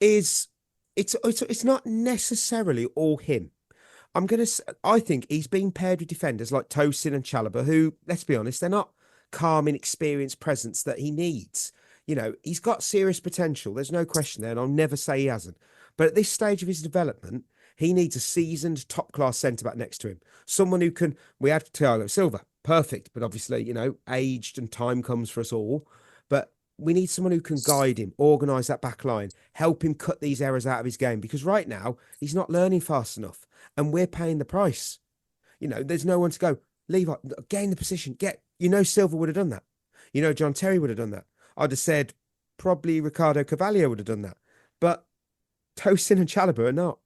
is? It's not necessarily all him. I think he's being paired with defenders like Tosin and Chalobah, who, let's be honest, they're not calm, inexperienced presence that he needs. He's got serious potential. There's no question there, and I'll never say he hasn't. But at this stage of his development, he needs a seasoned, top-class centre-back next to him. Someone who can... We had Thiago Silva, perfect, but obviously, aged and time comes for us all. But we need someone who can guide him, organise that back line, help him cut these errors out of his game, because right now, he's not learning fast enough, and we're paying the price. There's no one to go, Levi, gain the position, Silva would have done that. John Terry would have done that. I'd have said probably Ricardo Carvalho would have done that. But Tosin and Chalobah are not.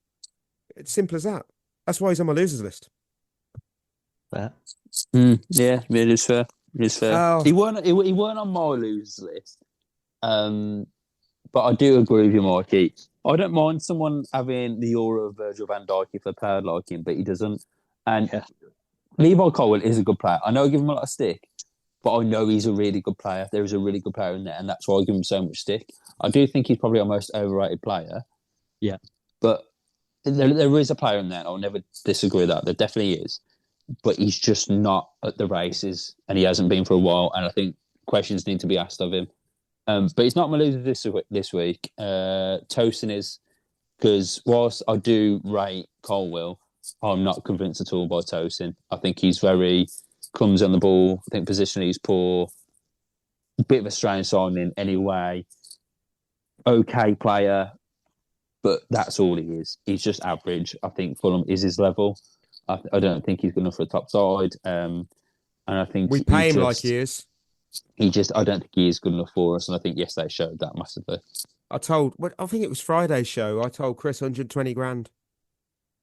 It's simple as that. That's why he's on my losers list. Fair. Yeah, it is fair. It is fair. Oh. He weren't on my losers list. But I do agree with you, Mikey. I don't mind someone having the aura of Virgil van Dijk if they played like him, but he doesn't. And Levi Colwill is a good player. I know I give him a lot of stick, but I know he's a really good player. There is a really good player in there, and that's why I give him so much stick. I do think he's probably our most overrated player. Yeah. But there is a player in there, and I'll never disagree with that. There definitely is. But he's just not at the races, and he hasn't been for a while, and I think questions need to be asked of him. But he's not my loser this week. Tosin is, because whilst I do rate Colwill, I'm not convinced at all by Tosin. I think he's very clumsy on the ball. I think positionally he's poor. A bit of a strange signing anyway. Okay player, but that's all he is. He's just average. I think Fulham is his level. I don't think he's good enough for the top side. And I think we pay him like he is. I don't think he is good enough for us. And I think yesterday showed that massively. I think it was Friday's show. I told Chris 120 grand.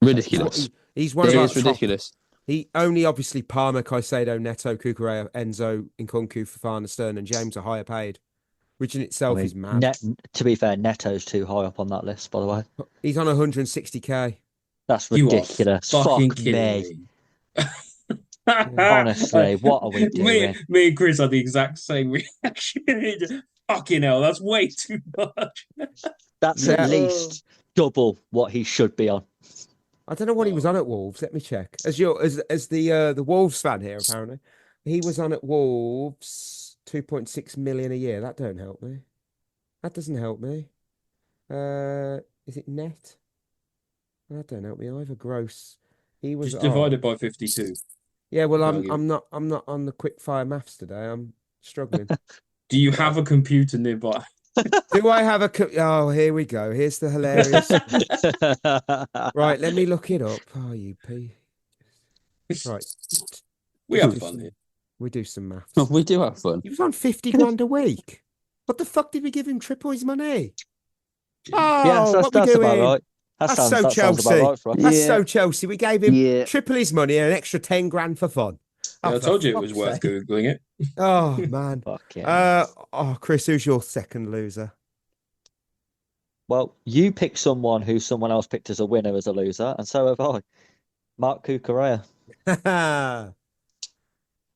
Ridiculous. He's one of our ridiculous. He only obviously Palmer, Caicedo, Neto, Cucurella, Enzo, Nkunku, Fofana, Stern, and James are higher paid, which in itself is mad. To be fair, Neto's too high up on that list, by the way. He's on 160k. That's ridiculous. Fuck me. Honestly, what are we doing? Me and Chris had the exact same reaction. Fucking hell, that's way too much. That's at least double what he should be on. I don't know what he was on at Wolves. Let me check. As the Wolves fan here, apparently, he was on at Wolves 2.6 million a year. That don't help me. That doesn't help me. Is it net? That don't help me either. Gross. He was Just divided by 52. Yeah, well, I'm not on the quick fire maths today. I'm struggling. Do you have a computer nearby? Do I have a? Oh, here we go. Here's the hilarious. Right, let me look it up. Oh, you p. Right, We have fun here. we do some maths. We do have fun. He was on 50 grand a week. What the fuck did we give him triple his money? Oh, Yeah, what we that's doing? about right. That's That so sounds Chelsea. about right for us. That's so Chelsea. We gave him Yeah. triple his money and an extra 10 grand for fun. Yeah, Oh, I for told you it was fuck's worth sake. Googling it. Oh, man. Fuck yeah. Chris, who's your second loser? Well, you picked someone who someone else picked as a winner as a loser, and so have I. Mark Cucurella.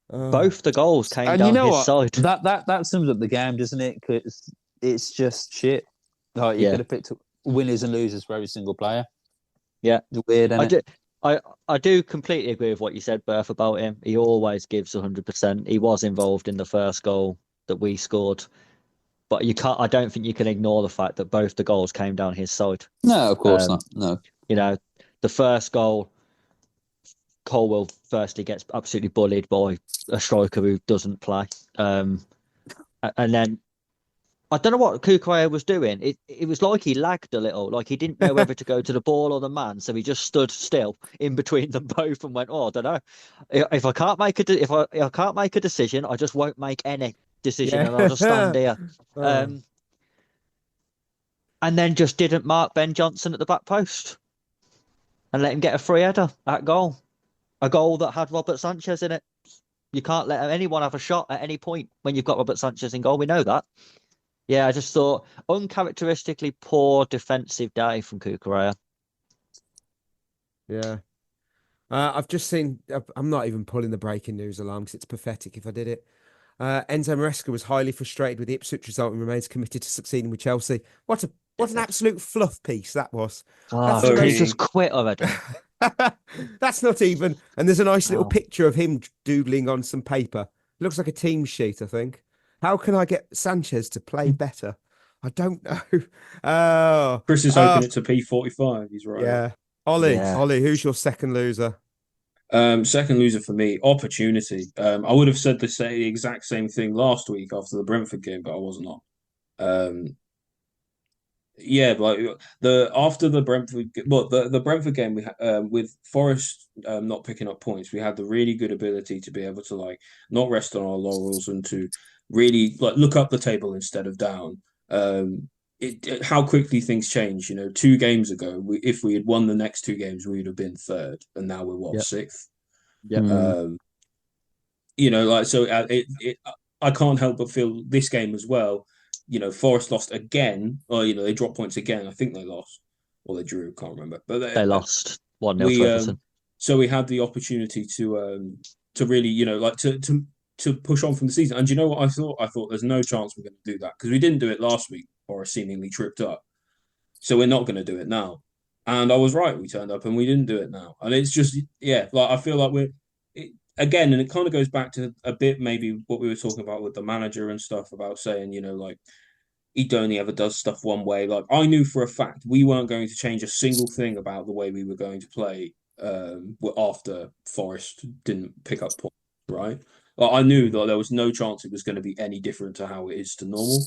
Both the goals came And down you know his what? side. That sums up the game, doesn't it? Because it's just shit. Like you Yeah. could have picked winners and losers for every single player. Yeah. It's weird, isn't it? I do completely agree with what you said, Berth, about him. He always gives 100%. He was involved in the first goal that we scored, but I don't think you can ignore the fact that both the goals came down his side. No, of course not. No. You know, the first goal, Colwell firstly gets absolutely bullied by a striker who doesn't play. And then I don't know what Cucurella was doing. It was like he lagged a little, like he didn't know whether to go to the ball or the man, so he just stood still in between them both and went, "Oh, I don't know. If I can't make if I can't make a decision, I just won't make any decision, and I'll just stand here." And then just didn't mark Ben Johnson at the back post and let him get a free header at goal, a goal that had Robert Sanchez in it. You can't let anyone have a shot at any point when you've got Robert Sanchez in goal. We know that. Yeah, I just thought uncharacteristically poor defensive day from Cucurella. Yeah. I've just seen, I'm not even pulling the breaking news alarm because it's pathetic if I did it. Enzo Maresca was highly frustrated with the Ipswich result and remains committed to succeeding with Chelsea. What an absolute fluff piece that was. Oh, can he just quit already? That's not even. And there's a nice little picture of him doodling on some paper. It looks like a team sheet, I think. How can I get Sanchez to play better? I don't know. Chris is hoping it's a P45. He's right. Yeah. Ollie, who's your second loser? Second loser for me, opportunity. I would have said the exact same thing last week after the Brentford game, but I was not. After the Brentford, the Brentford game, we with Forest not picking up points, we had the really good ability to be able to not rest on our laurels and to really look up the table instead of down. How quickly things change. 2 games ago, if we had won the next 2 games, we would have been third, and now we're 6th. Yeah. I can't help but feel this game as well. Forest lost again, or they dropped points again. I think they lost or they drew. Can't remember, but they lost 1-0 to Everton. So we had the opportunity to really to push on from the season. And you know what I thought? I thought there's no chance we're going to do that because we didn't do it last week. Forest seemingly tripped up, so we're not going to do it now. And I was right. We turned up and we didn't do it now. And it's just I feel like again, and it kind of goes back to a bit maybe what we were talking about with the manager and stuff about saying, he only ever does stuff one way. I knew for a fact we weren't going to change a single thing about the way we were going to play after Forest didn't pick up points, right? I knew that there was no chance it was going to be any different to how it is to normal.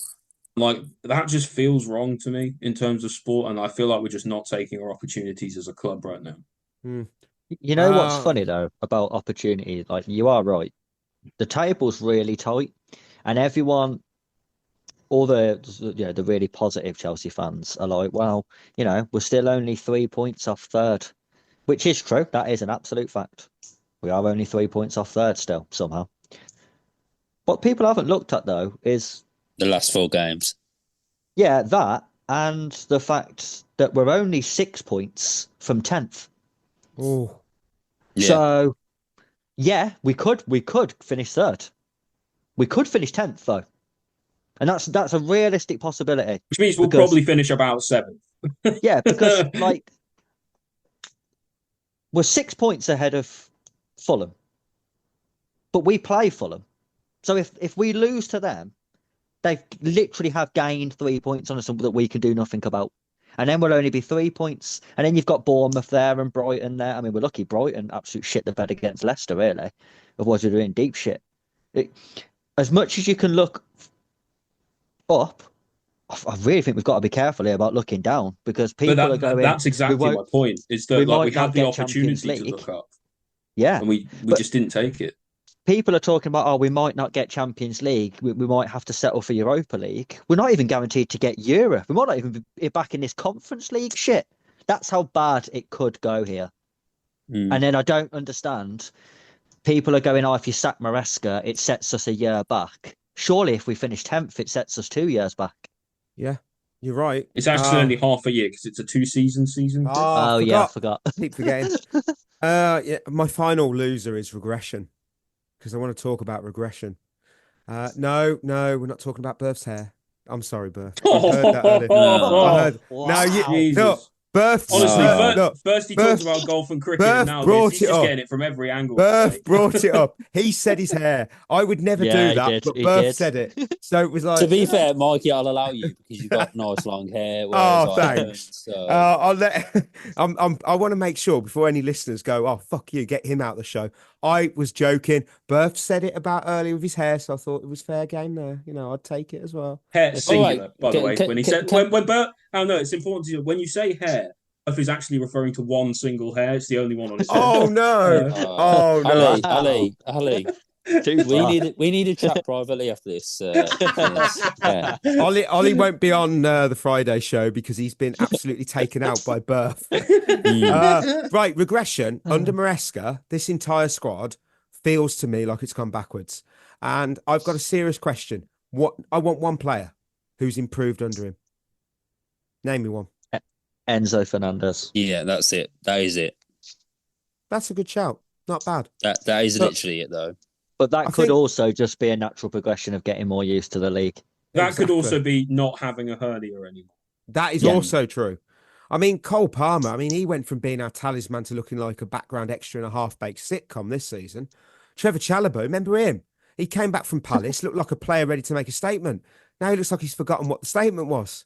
That just feels wrong to me in terms of sport, and I feel like we're just not taking our opportunities as a club right now. You know what's funny though about opportunity? You are right. The table's really tight, and everyone, all the really positive Chelsea fans are like, well, we're still only 3 points off third, which is true. That is an absolute fact. We are only 3 points off third still somehow. What people haven't looked at though is the last 4 games. Yeah, that and the fact that we're only 6 points from 10th. Oh, yeah. So, we could finish third. We could finish 10th though, and that's a realistic possibility. Which means we'll probably finish about 7th. Yeah, because we're 6 points ahead of Fulham, but we play Fulham. So if we lose to them, they literally have gained 3 points on us that we can do nothing about. And then we'll only be 3 points. And then you've got Bournemouth there and Brighton there. I mean, we're lucky Brighton absolute shit the bed against Leicester, really. Otherwise, we're doing deep shit. As much as you can look up, I really think we've got to be careful here about looking down, because people are going. That's exactly my point. Is that we had the opportunity to look up, and we just didn't take it. People are talking about, we might not get Champions League. We might have to settle for Europa League. We're not even guaranteed to get Europe. We might not even be back in this Conference League shit. That's how bad it could go here. And then I don't understand. People are going, if you sack Maresca, it sets us a year back. Surely if we finish 10th, it sets us 2 years back. Yeah, you're right. It's actually only half a year because it's a 2-season season. I forgot. Keep forgetting. Yeah, my final loser is regression, because I want to talk about regression. No, we're not talking about Berth's hair. I'm sorry, Berth. I heard that earlier. I heard. No, Berth. Honestly, first he talks about golf and cricket, and now he's just getting it from every angle. Berth brought it up. He said his hair. I would never do that, but Berth said it. So it was like. To be fair, Mikey, I'll allow you because you've got nice long hair. Thanks. So... I'll let. I want to make sure before any listeners go, fuck you, get him out of the show. I was joking. Berth said it about earlier with his hair, so I thought it was fair game there. I'd take it as well. Hair singular, by the way. When he said when Berth, it's important to when you say hair. If he's actually referring to one single hair, it's the only one on his head. Oh no! Ali. We need to chat privately after this. Ollie won't be on the Friday show because he's been absolutely taken out by Berth. Right, regression under Maresca. This entire squad feels to me like it's gone backwards, and I've got a serious question. I want one player who's improved under him. Name me one. Enzo Fernandez. Yeah, that's it. That is it. That's a good shout. Not bad. That is literally it, though. But that could also just be a natural progression of getting more used to the league. That could also be not having a hernia anymore. That is also true. I mean, Cole Palmer, he went from being our talisman to looking like a background extra in a half-baked sitcom this season. Trevor Chalobah, remember him? He came back from Palace, looked like a player ready to make a statement. Now he looks like he's forgotten what the statement was.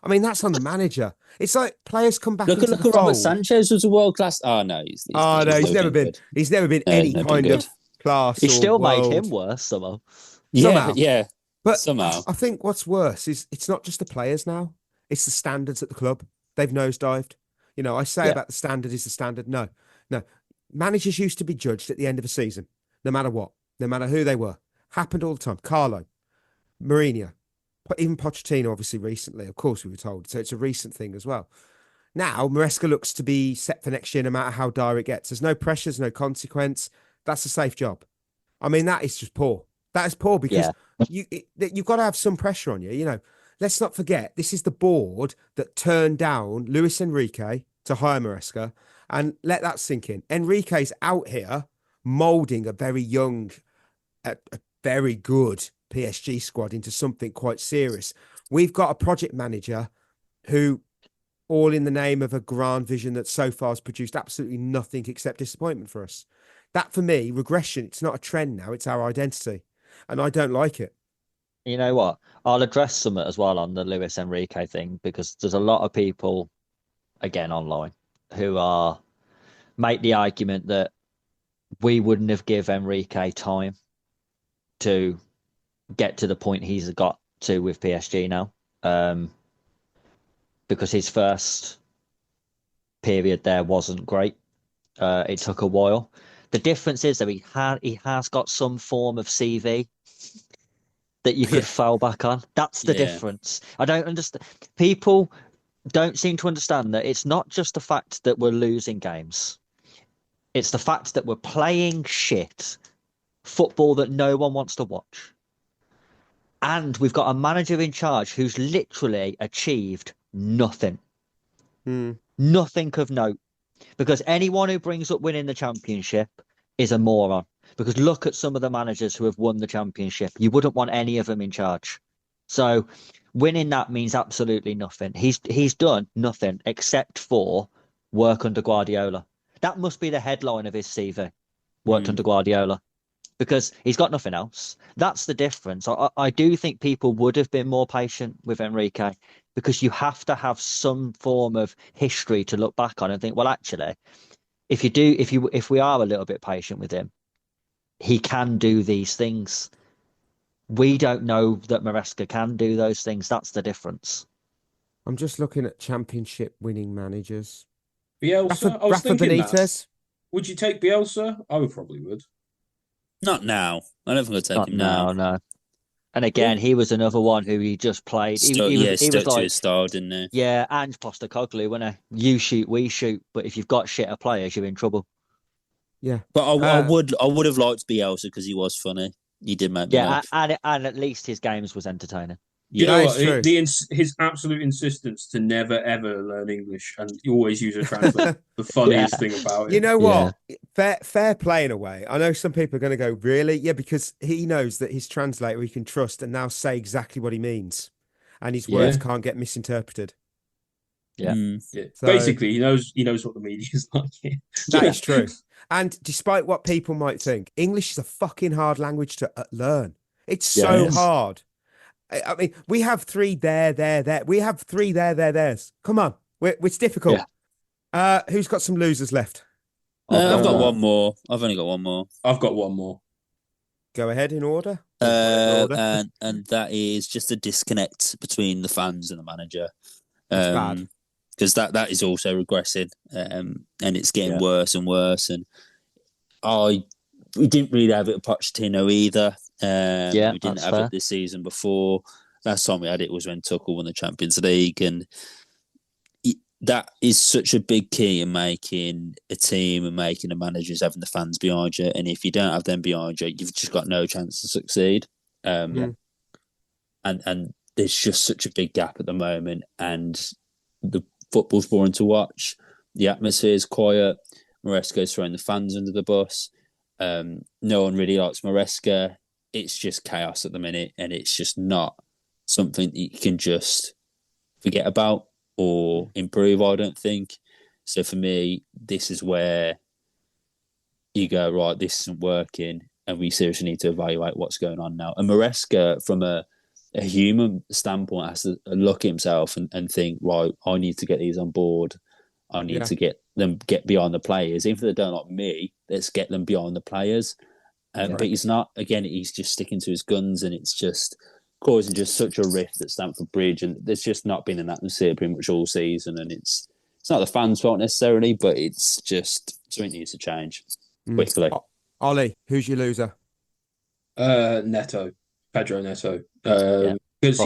That's on the manager. It's like players come back. Look at Robert Sanchez was a world class. Oh no, he's never been. He's never been any kind of class. He still made him worse somehow. Yeah. But somehow, I think what's worse is it's not just the players now; it's the standards at the club. They've nosedived. I say about the standard is the standard. No. Managers used to be judged at the end of a season, no matter what, no matter who they were. Happened all the time. Carlo, Mourinho. Even Pochettino, obviously, recently, of course, we were told. So it's a recent thing as well. Now, Maresca looks to be set for next year, no matter how dire it gets. There's no pressures, no consequence. That's a safe job. That is just poor. That is poor because you've got to have some pressure on you. Let's not forget, this is the board that turned down Luis Enrique to hire Maresca, and let that sink in. Enrique's out here moulding a very young, a very good PSG squad into something quite serious. We've got a project manager who, all in the name of a grand vision that so far has produced absolutely nothing except disappointment for us. That, for me, regression, it's not a trend now, it's our identity. And I don't like it. You know what? I'll address some as well on the Luis Enrique thing, because there's a lot of people, again, online, who make the argument that we wouldn't have give Enrique time to get to the point he's got to with PSG now, because his first period there wasn't great. It took a while. The difference is that he has got some form of CV that you could fall back on. That's the difference. I don't understand. People don't seem to understand that it's not just the fact that we're losing games. It's the fact that we're playing shit football that no one wants to watch. And we've got a manager in charge who's literally achieved nothing. Nothing of note. Because anyone who brings up winning the championship is a moron. Because look at some of the managers who have won the championship. You wouldn't want any of them in charge. So winning that means absolutely nothing. He's done nothing except for work under Guardiola. That must be the headline of his CV. Worked under Guardiola. because he's got nothing else. That's the difference. I do think people would have been more patient with Enrique because you have to have some form of history to look back on and think, well, actually, if we are a little bit patient with him, he can do these things. We don't know that Maresca can do those things. That's the difference. I'm just looking at championship winning managers. Bielsa. I was Rafa thinking Benitez. that. Would you take Bielsa? I would probably would. Not now. I don't think I'd take him now. No. And again, he was another one who he just played. He was stuck to like, his style, didn't he? yeah, Ange Postecoglou, wasn't he? You shoot, we shoot. But if you've got shitter players, you're in trouble. Yeah, but I would have liked Bielsa because he was funny. He did make me laugh. and at least his games was entertaining. You know what? His absolute insistence to never ever learn English and you always use a translator. The funniest thing about it. You know what? Fair play in a way. I know some people are going to go, really? Yeah, because he knows that his translator he can trust and now say exactly what he means, and his words can't get misinterpreted. Yeah. So, basically, he knows what the media is like. That is true. And despite what people might think, English is a fucking hard language to learn. It's so hard. I mean, we have three there. We have three there's. Come on. It's difficult. Yeah. Who's got some losers left? I've got one more. I've only got one more. I've got one more. Go ahead in order. And that is just a disconnect between the fans and the manager. That's bad. Because that is also regressing, and it's getting worse and worse. And we didn't really have it at Pochettino either. We didn't have it this season before. Last time we had it was when Tuchel won the Champions League, and that is such a big key in making a team and making the managers having the fans behind you. And if you don't have them behind you, you've just got no chance to succeed. And there's just such a big gap at the moment, and the football's boring to watch. The atmosphere is quiet. Maresca's throwing the fans under the bus. No one really likes Maresca. It's just chaos at the minute, and it's just not something that you can just forget about or improve, I don't think. So for me, this is where you go, right, this isn't working, and we seriously need to evaluate what's going on now. And Maresca, from a human standpoint, has to look at himself and think, right, I need to get these on board. I need to get beyond the players. Even if they don't like me, let's get them beyond the players. But he's not. Again, he's just sticking to his guns, and it's just causing just such a rift at Stamford Bridge. And there's just not been an atmosphere pretty much all season. And it's not the fans' fault necessarily, but it's just something needs to change quickly. Ollie, who's your loser? Pedro Neto. Because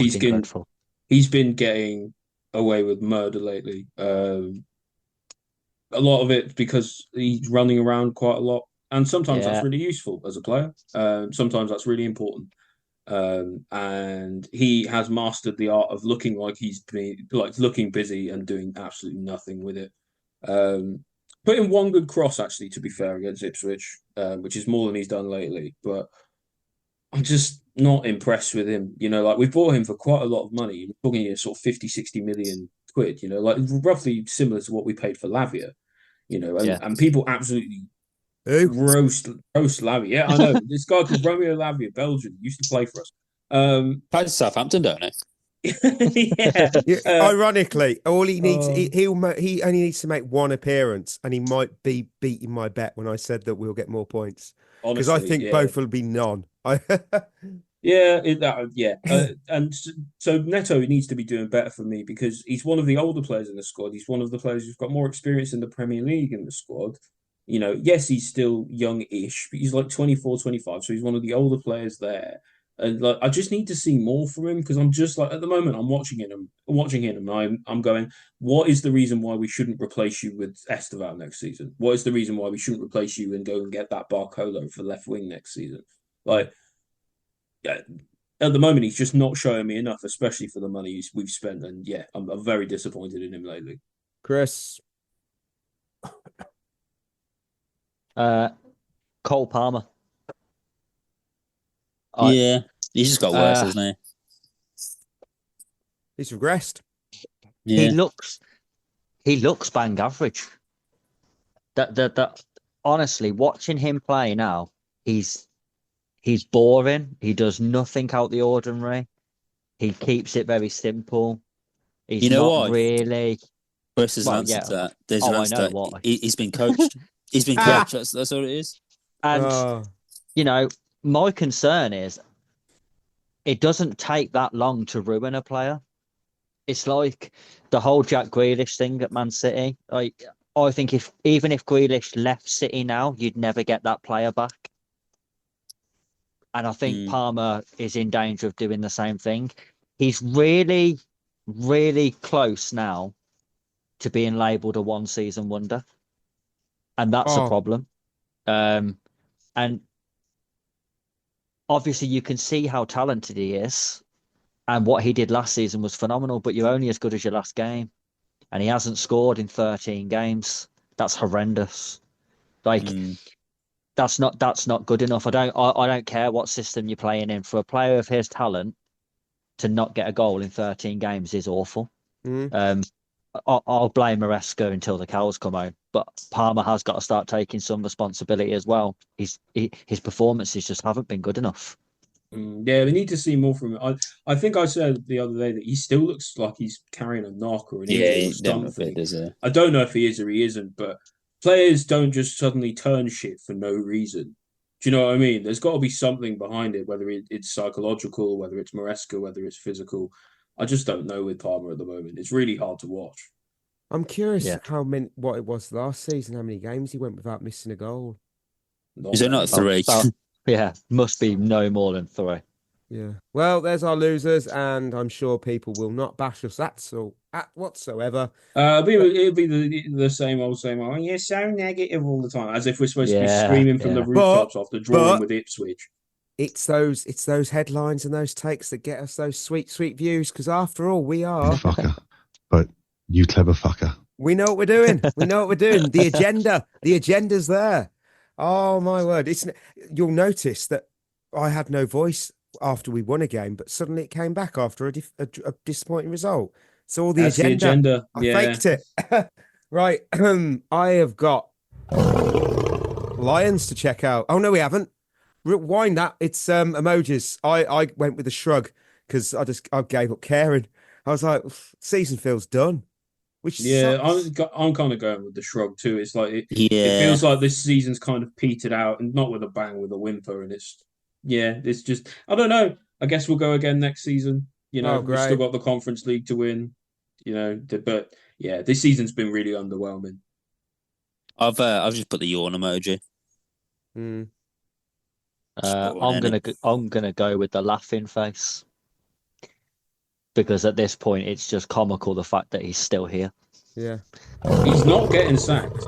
he's been getting away with murder lately. A lot of it because he's running around quite a lot, and sometimes that's really useful as a player. Sometimes that's really important. And he has mastered the art of looking like looking busy and doing absolutely nothing with it. Put in one good cross, actually, to be fair, against Ipswich, which is more than he's done lately. But I'm just not impressed with him. You know, like we bought him for quite a lot of money. We're talking here sort of 50, 60 million quid, you know, like roughly similar to what we paid for Lavia, you know, and people absolutely roast Lavia. Yeah, I know. This guy called Romeo Lavia, Belgian, used to play for us. Plays for Southampton, don't he? Ironically, all he needs he only needs to make one appearance, and he might be beating my bet when I said that we'll get more points, because I think both will be none. And so Neto needs to be doing better for me, because he's one of the older players in the squad. He's one of the players who's got more experience in the Premier League in the squad. You know, yes, he's still young-ish, but he's like 24, 25, so he's one of the older players there. And like, I just need to see more from him, because I'm just like, at the moment, I'm watching him, and I'm going, what is the reason why we shouldn't replace you with Esteval next season? What is the reason why we shouldn't replace you and go and get that Barcolo for left wing next season? Like, at the moment, he's just not showing me enough, especially for the money we've spent. And I'm very disappointed in him lately. Chris, Cole Palmer. He's just got worse, hasn't he? He's regressed. Yeah. He looks bang average. That honestly, watching him play now, he's he's boring. He does nothing out the ordinary. He keeps it very simple. He's not really. Chris has answered that. There's an I answer. know why. He's been coached. He's been coached. That's all it is. And my concern is it doesn't take that long to ruin a player. It's like the whole Jack Grealish thing at Man City. Like, I think even if Grealish left City now, you'd never get that player back. And I think Palmer is in danger of doing the same thing. He's really, really close now to being labelled a one-season wonder. And that's a problem. And obviously you can see how talented he is. And what he did last season was phenomenal, but you're only as good as your last game. And he hasn't scored in 13 games. That's horrendous. Like, that's not good enough. I don't care what system you're playing in. For a player of his talent to not get a goal in 13 games is awful. I'll blame Maresca until the cows come home, but Palmer has got to start taking some responsibility as well. His performances just haven't been good enough. Yeah, we need to see more from him. I think I said the other day that he still looks like he's carrying a knock or an injury or something. I don't know if he is or he isn't, but players don't just suddenly turn shit for no reason. Do you know what I mean? There's got to be something behind it, whether it's psychological, whether it's Maresca, whether it's physical. I just don't know with Palmer at the moment. It's really hard to watch. I'm curious what it was last season, how many games he went without missing a goal. Is it not 3? Yeah, must be no more than 3. Yeah. Well, there's our losers, and I'm sure people will not bash us at whatsoever. It'll be the same old. Oh, you're so negative all the time, as if we're supposed to be screaming from the rooftops after drawing with Ipswich. It's those headlines and those takes that get us those sweet views. Because after all, we are fucker. But you clever fucker. We know what we're doing. The agenda's there. Oh my word! You'll notice that I had no voice after we won a game, but suddenly it came back after a disappointing result. So That's the agenda. I faked it. Right. I have got Lions to check out. Oh no, we haven't. Rewind that. It's emojis. I went with a shrug because I gave up caring. I was like, season feels done. Which I'm kind of going with the shrug too. It's like it feels like this season's kind of petered out, and not with a bang, with a whimper. And it's just I don't know. I guess we'll go again next season. We've still got the Conference League to win. But yeah, this season's been really underwhelming. I've just put the yawn emoji. I'm gonna go with the laughing face. Because at this point, it's just comical, the fact that he's still here. Yeah. He's not getting sacked.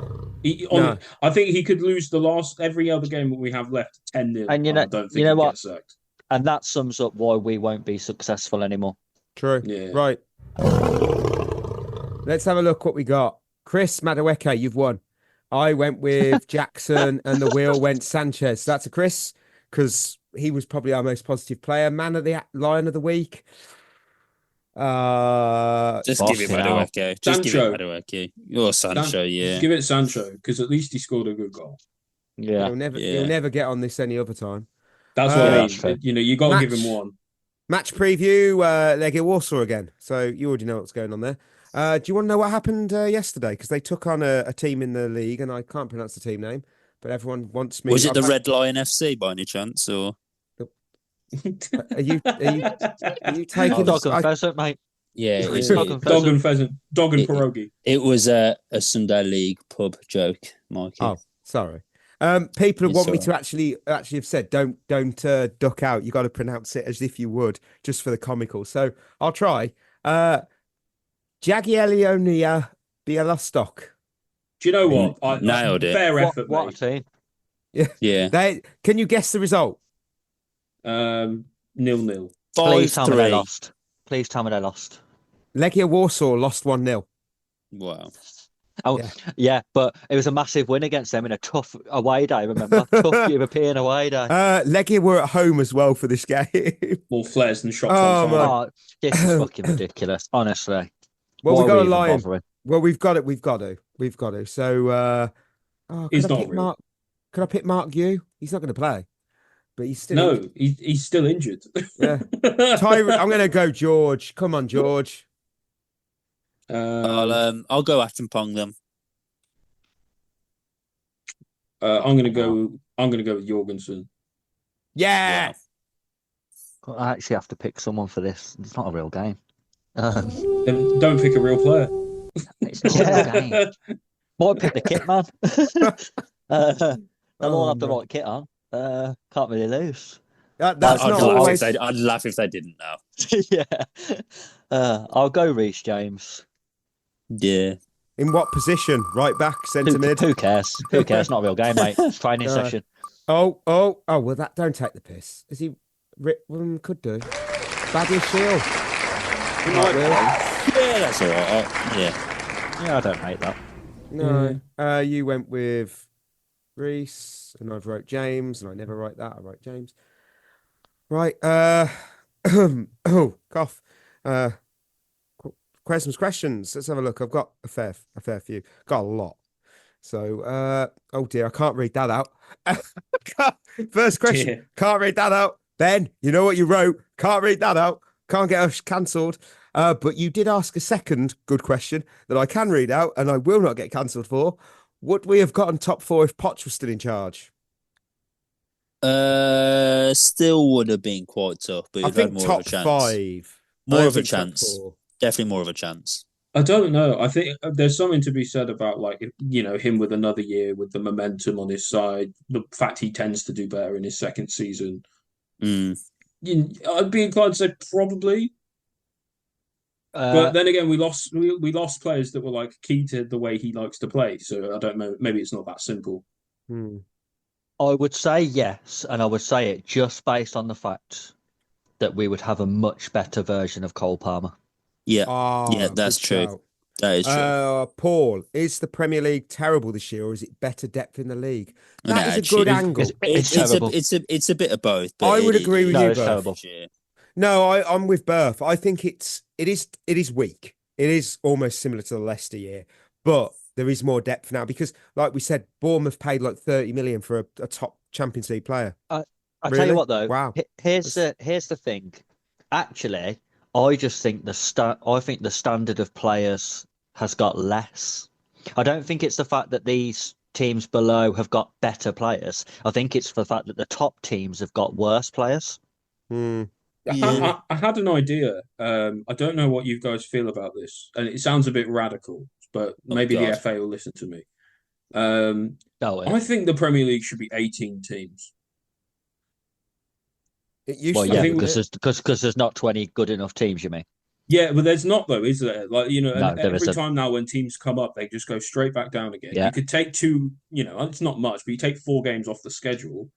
I think he could lose every other game that we have left 10-0. And I don't think he'd get sacked. And that sums up why we won't be successful anymore. True. Yeah. Right. Let's have a look what we got. Chris Madueke, you've won. I went with Jackson and the wheel went Sanchez. That's a Chris, because he was probably our most positive player. Lion of the week. Just give it Madueke. Just give it Madueke. Or Sancho, yeah. Just give it Sancho, because at least he scored a good goal. Yeah. He'll never get on this any other time. That's what I mean. You got to give him one. Match preview, Legia Warsaw again. So you already know what's going on there. Do you want to know what happened yesterday? Because they took on a team in the league, and I can't pronounce the team name, but everyone wants me. Was it the Red Lion FC by any chance, or? Are you taking dog and pheasant, mate? Yeah, dog and pheasant, dog and pierogi. It was a Sunday league pub joke, Mikey. Oh, sorry. People want me to actually have said don't duck out. You got to pronounce it as if you would, just for the comical. So I'll try. Jagiellionia Białystok. Do you know what? Nailed it. Fair effort, what mate. a team. Yeah. Can you guess the result? 0-0. Please tell me they lost. Please tell me they lost. Legia Warsaw lost 1-0. Wow. Oh, yeah, but it was a massive win against them in a tough away day, remember? Tough European away day. Legia were at home as well for this game. All flares and shots on fire. Oh, this is fucking ridiculous, honestly. Well, we've got a Lion. Well, we've got to. So, he's not real. Can I pick Mark Yu? He's not going to play. but he's still No, injured. he's still injured. Yeah. I'm going to go George. Come on, George. I'll go Attenpong them. I'm gonna go with Jorgensen. Yeah. I actually have to pick someone for this. It's not a real game. Don't pick a real player. It's not a real game. Might pick the kit man. They'll all have the right kit on. Can't really lose. That's I'd not laugh always. I'd laugh if they didn't now. Yeah. I'll go Reece James. Yeah. In what position? Right back, centre mid. Who cares? Who cares? Not a real game, mate. It's training session. Oh, well, that don't take the piss. Is he? Could do. Badia Shield. Yeah, that's all right. Yeah, I don't hate that. No. You went with Reece, and I've wrote James, and I never write that. I write James. Right. Oh, cough. Quaresma's questions. Let's have a look. I've got a fair few. Got a lot. So, oh dear, I can't read that out. First question. Yeah. Can't read that out. Ben, you know what you wrote. Can't read that out. Can't get us cancelled. But you did ask a second good question that I can read out, and I will not get cancelled for. Would we have gotten top 4 if Poch was still in charge? Still would have been quite tough, but I you'd had think more top of a chance. 5. More I of a think top chance. 4. Definitely more of a chance. I don't know. I think there's something to be said about him with another year with the momentum on his side. The fact he tends to do better in his second season. I'd be inclined to say probably. But then again, we lost players that were like key to the way he likes to play. So I don't know. Maybe it's not that simple. I would say yes, and I would say it just based on the fact that we would have a much better version of Cole Palmer. Yeah, that's true. Shout. That is true. Paul, is the Premier League terrible this year, or is it better depth in the league? That is a actually, good angle. It's terrible. It's a bit of both. But I would agree with you, it's Berth. terrible. No, I'm with Berth. I think it is weak. It is almost similar to the Leicester year, but there is more depth now because, like we said, Bournemouth paid like 30 million for a top Champions League player. I'll Really? tell you what, though. Wow. Here's the thing. Actually, I just think the standard of players has got less. I don't think it's the fact that these teams below have got better players. I think it's the fact that the top teams have got worse players. I had an idea. I don't know what you guys feel about this, and it sounds a bit radical, but maybe the FA will listen to me. I think the Premier League should be 18 teams. It used Well, to yeah, be. because there's not 20 good enough teams, you mean? Yeah, but there's not though, is there? Like No, and there every isn't. time now when teams come up, they just go straight back down again. Yeah. You could take 2, it's not much, but you take 4 games off the schedule.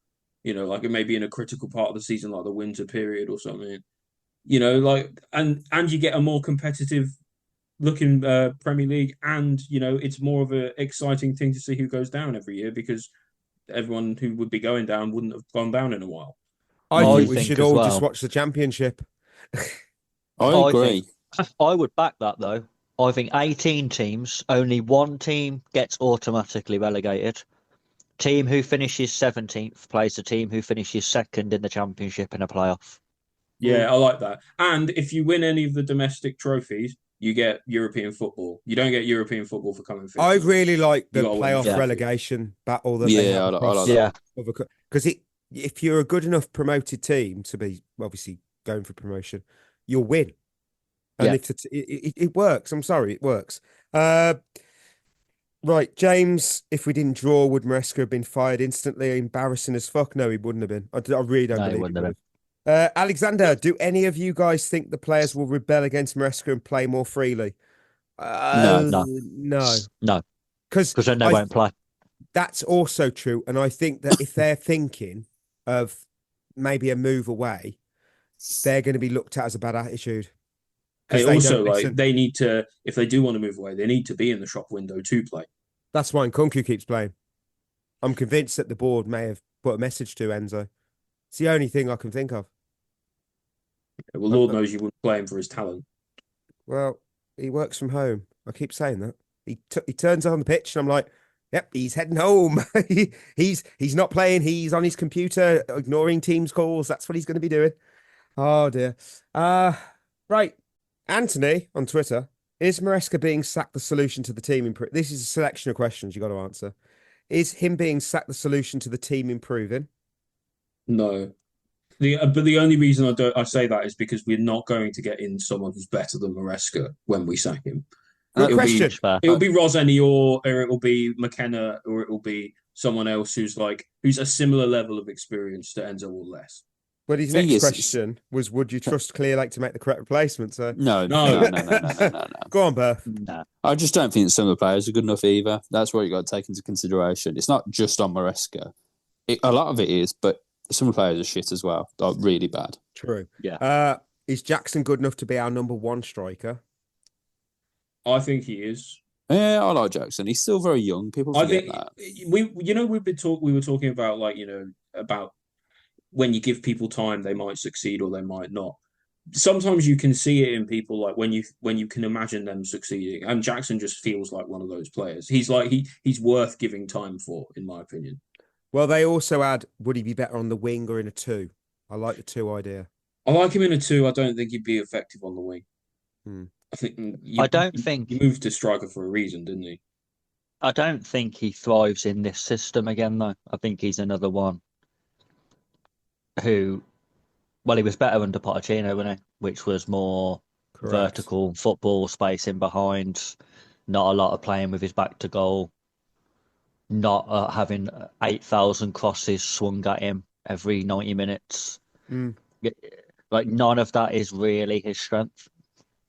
Like it may be in a critical part of the season, like the winter period or something. And you get a more competitive looking Premier League, and it's more of an exciting thing to see who goes down every year because everyone who would be going down wouldn't have gone down in a while. I think we should all just watch the Championship. I agree. I would back that, though. I think 18 teams, only one team gets automatically relegated. Team who finishes 17th plays the team who finishes second in the Championship in a playoff. Yeah, I like that. And if you win any of the domestic trophies, you get European football. You don't get European football for coming fifth. I really like the You gotta win. playoff Yeah. relegation battle that Yeah, they have I like across that. because if you're a good enough promoted team to be obviously going for promotion, you'll win. And Yeah. if it works, I'm sorry, it works. Right, James, if we didn't draw, would Maresca have been fired instantly? Embarrassing as fuck. No, he wouldn't have been. I really don't No, he believe wouldn't he have would. Alexander, do any of you guys think the players will rebel against Maresca and play more freely? No. No. Because then they won't play. That's also true. And I think that if they're thinking of maybe a move away, they're going to be looked at as a bad attitude. Hey, They also, don't listen. they need to, if they do want to move away, they need to be in the shop window to play. That's why Nkunku keeps playing. I'm convinced that the board may have put a message to Enzo. It's the only thing I can think of. Well, Lord knows you wouldn't play him for his talent. Well, he works from home. I keep saying that. He turns on the pitch and I'm like, Yep, he's heading home. He's not playing. He's on his computer, ignoring Teams calls. That's what he's going to be doing. Oh dear. Right. Anthony on Twitter, is Maresca being sacked the solution to the team improving? This is a selection of questions you got to answer. Is him being sacked the solution to the team improving? No. But the only reason I say that is because we're not going to get in someone who's better than Maresca when we sack him. Good question. It'll be Roseni or it'll be McKenna or it'll be someone else who's a similar level of experience to Enzo or less. But his next question was, would you trust Clearlake to make the correct replacement? So No. Go on, Beth. No. I just don't think some of the players are good enough either. That's what you got to take into consideration. It's not just on Maresca. A lot of it is, but some of the players are shit as well. They're really bad. True. Yeah. Is Jackson good enough to be our number one striker? I think he is. Yeah, I like Jackson. He's still very young. People forget that. We were talking about about when you give people time, they might succeed or they might not. Sometimes you can see it in people, like when you can imagine them succeeding, and Jackson just feels like one of those players. He's worth giving time for, in my opinion. Well, they also add, would he be better on the wing or in a two? I like the two idea. I like him in a two. I don't think he'd be effective on the wing. I think he moved to striker for a reason, didn't he? I don't think he thrives in this system again, though. I think he's another one who, well, he was better under Pochettino, wasn't he? Which was more vertical football, spacing behind, not a lot of playing with his back to goal, not having 8,000 crosses swung at him every 90 minutes. Like, none of that is really his strength.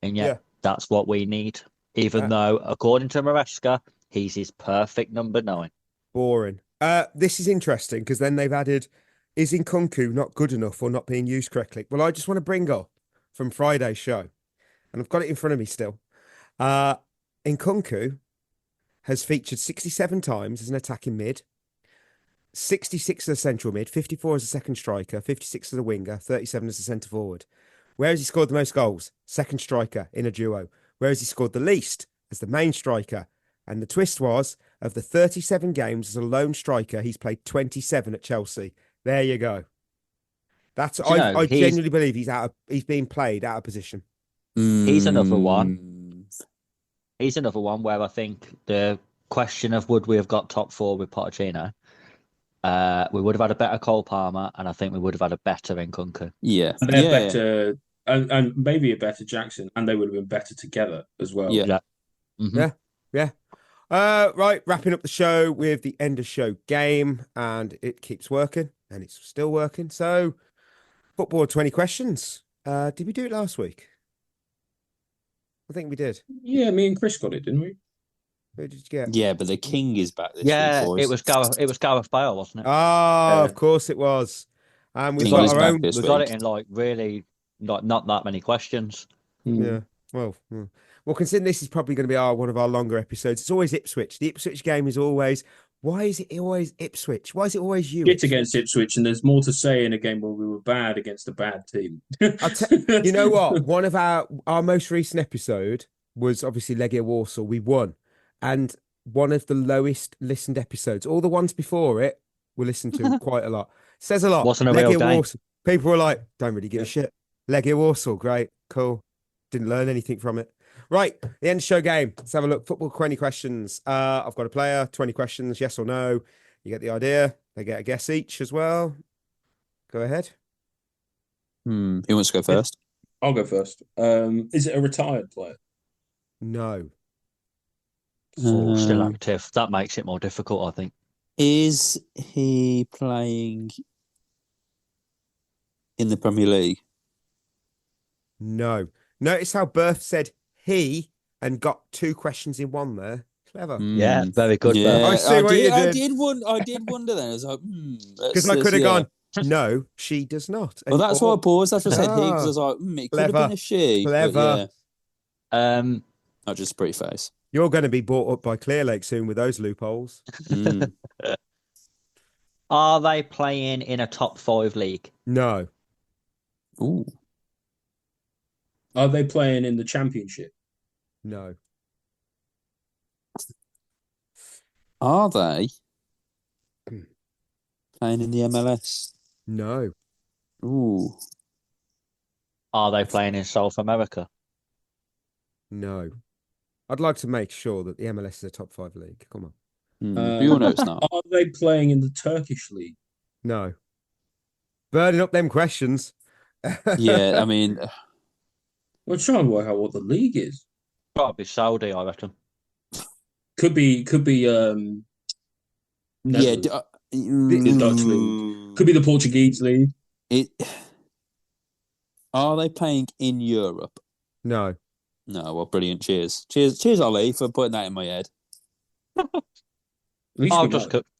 And yet, that's what we need. Even though, according to Maresca, he's his perfect number 9. Boring. This is interesting because then they've added, is Nkunku not good enough or not being used correctly? Well, I just want to bring up from Friday's show, and I've got it in front of me still. Nkunku has featured 67 times as an attacking mid, 66 as a central mid, 54 as a second striker, 56 as a winger, 37 as a centre forward. Where has he scored the most goals? Second striker in a duo. Where has he scored the least? As the main striker. And the twist was, of the 37 games as a lone striker, he's played 27 at Chelsea. There you go. I genuinely believe he's being played out of position. He's another one. He's another one where I think the question of would we have got top 4 with Pochettino, we would have had a better Cole Palmer, and I think we would have had a better Nkunku. Yeah. And they're better, and maybe a better Jackson, and they would have been better together as well. Yeah. Yeah. Right, wrapping up the show with the end of show game, and it keeps working, and it's still working. So, football 20 questions. Did we do it last week? I think we did. Yeah, me and Chris got it, didn't we? Who did you get? Yeah, but the king is back this week, boys. it was Gareth Bale, wasn't it? Oh, of course it was. And we've got our own. We got it in really not that many questions. Yeah. Well, considering this is probably going to be one of our longer episodes, it's always Ipswich. The Ipswich game is always. Why is it always Ipswich? Why is it always you? It's against Ipswich, and there's more to say in a game where we were bad against a bad team. You know what? One of our most recent episode was obviously Legia Warsaw. We won, and one of the lowest listened episodes. All the ones before it were listened to quite a lot. Says a lot. Wasn't a real game. Warsaw. People were like, "Don't really give a shit." Legia Warsaw, great, cool. Didn't learn anything from it. Right, the end of show game. Let's have a look. Football 20 questions. I've got a player, 20 questions, yes or no. You get the idea. They get a guess each as well. Go ahead. Who wants to go first? I'll go first. Is it a retired player? No. Still active. That makes it more difficult, I think. Is he playing in the Premier League? No. Notice how Berth said he and got 2 questions in one there. Clever. Yeah, very good. Yeah, I see what you did. I did wonder then. I was like, because I could have gone, no, she does not. Well, that's why I paused. That's what I said he, because I was like, it could have been a she. Clever. Yeah. Not just a pretty face. You're going to be bought up by Clearlake soon with those loopholes. Are they playing in a top 5 league? No. Ooh. Are they playing in the Championship? No. Are they playing in the MLS? No. Ooh. Are they playing in South America? No. I'd like to make sure that the MLS is a top 5 league. Come on. We all know it's not. Are they playing in the Turkish league? No. Burning up them questions. Yeah, I mean, We're trying to work out what the league is. Probably Saudi, I reckon. Could be. yeah. Netherlands. The Dutch league. Could be the Portuguese league. Are they playing in Europe? No. No, well, brilliant. Cheers, Ollie, for putting that in my head.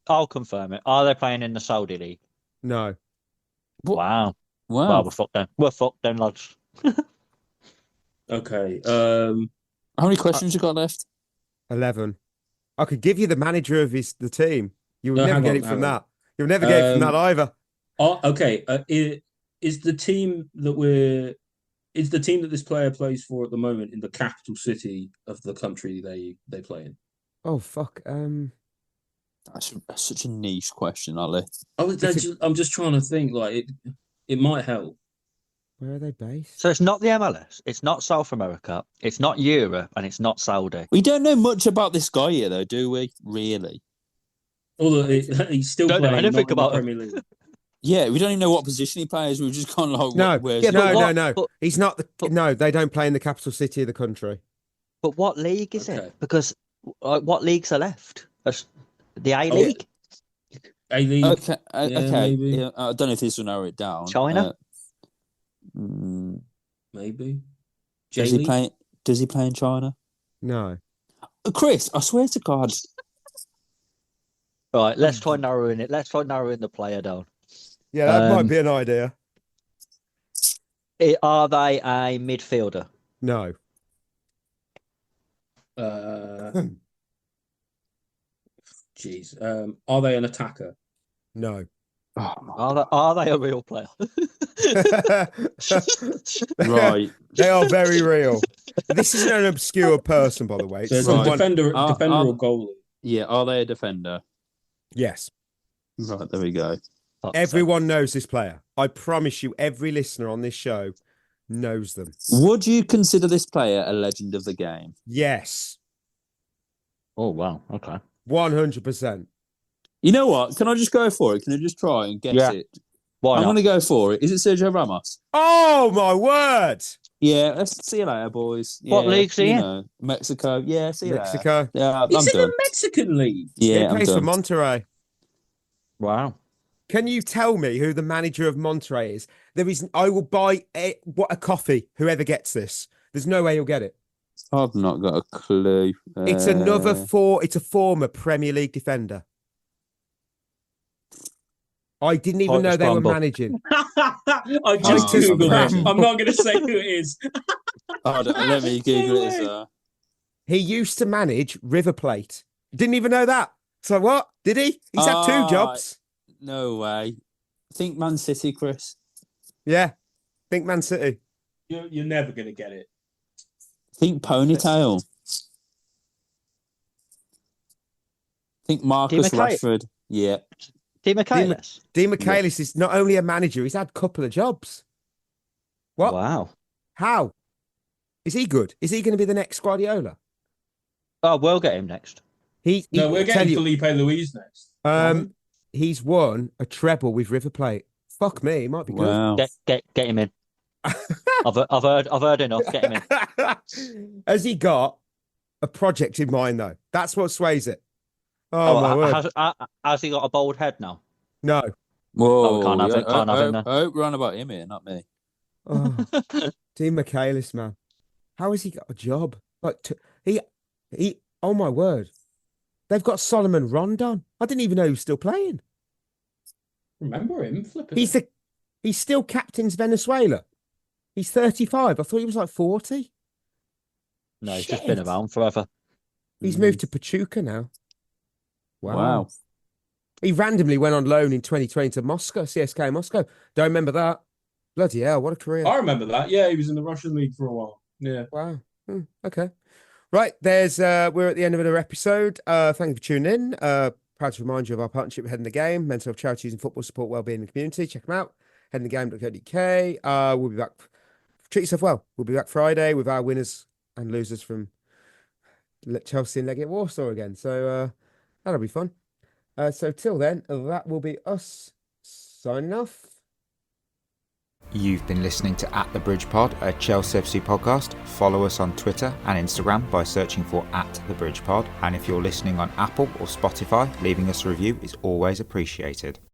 I'll confirm it. Are they playing in the Saudi league? No. Wow. Wow. Well, we're fucked then. We're fucked then, lads. Okay. How many questions you got left? 11. I could give you the manager of the team. You would No, never hang get on, it from hang on. that. You'll never get it from that either. Okay. Is the team that this player plays for at the moment in the capital city of the country they play in? Oh fuck. That's such a niche question, Ollie. I'm just trying to think. Like it might help. Where are they based? So it's not the MLS, it's not South America, it's not Europe, and it's not Saudi. We don't know much about this guy here, though, do we? Really? Although he's still Don't know playing anything not in the about Premier League. Yeah, we don't even know what position he plays. We're just kind of like, No, where's no. He's not. No, they don't play in the capital city of the country. But what league is Okay. it? Because what leagues are left? The A League? A League. Okay, okay. maybe. Yeah, I don't know if this will narrow it down. China? Maybe. Does he play in China? No. Chris, I swear to God. Right, let's try narrowing it. Let's try narrowing the player down. Yeah, that might be an idea. Are they a midfielder? No. Jeez. Are they an attacker? No. Are they a real player? Right. They are very real. This isn't an obscure person, by the way. So it's a defender or goalie. Yeah, are they a defender? Yes. Right, there we go. Everyone knows this player. I promise you, every listener on this show knows them. Would you consider this player a legend of the game? Yes. Oh, wow. Okay. 100%. You know what? Can I just go for it? Can I just try and guess it? Why I'm not? going to go for it. Is it Sergio Ramos? Oh, my word. Yeah, let's see you later, boys. What league's he in? Mexico. Yeah, see you later. Mexico. Yeah, He's I'm in done. the Mexican league. Yeah, He I'm plays for done. Monterrey. Wow. Can you tell me who the manager of Monterrey is? I will buy a coffee, whoever gets this. There's no way you'll get it. I've not got a clue. It's it's a former Premier League defender. I didn't even know they were managing. I just Googled it. I'm not going to say who it is. Let me Google it. He used to manage River Plate. Didn't even know that. So what? Did he? He's had 2 jobs. No way. Think Man City, Chris. Yeah. Think Man City. You're never going to get it. Think Ponytail. Think Marcus Rashford. Yeah. Di Michaelis. Di Michaelis is not only a manager, he's had a couple of jobs. What? Wow. How? Is he good? Is he going to be the next Guardiola? Oh, we'll get him next. We're getting Felipe Luis next. He's won a treble with River Plate. Fuck me, he might be good. Wow. Get him in. I've heard enough. Get him in. Has he got a project in mind though? That's what sways it. Oh my word! Has he got a bald head now? No. Whoa. We can't have him there. I hope we're on about him here, not me. Oh, Dean Michaelis, man. How has he got a job? Like he. Oh my word! They've got Solomon Rondon. I didn't even know he was still playing. Remember him? Flipping. He's still captains Venezuela. He's 35. I thought he was like 40. No, he's just been around forever. He's moved to Pachuca now. Wow. He randomly went on loan in 2020 to Moscow, CSKA Moscow. Don't remember that. Bloody hell, what a career. I remember that. Yeah, he was in the Russian league for a while. Yeah. Wow. Okay. Right, we're at the end of another episode. Thank you for tuning in. Proud to remind you of our partnership with Head in the Game, mental health charities and football support wellbeing in the community. Check them out. headinthegame.co.uk. We'll be back. Treat yourself well. We'll be back Friday with our winners and losers from Chelsea and Legia Warsaw again. So that'll be fun. So till then, that will be us signing off. You've been listening to At the Bridge Pod, a Chelsea FC podcast. Follow us on Twitter and Instagram by searching for At the Bridge Pod. And if you're listening on Apple or Spotify, leaving us a review is always appreciated.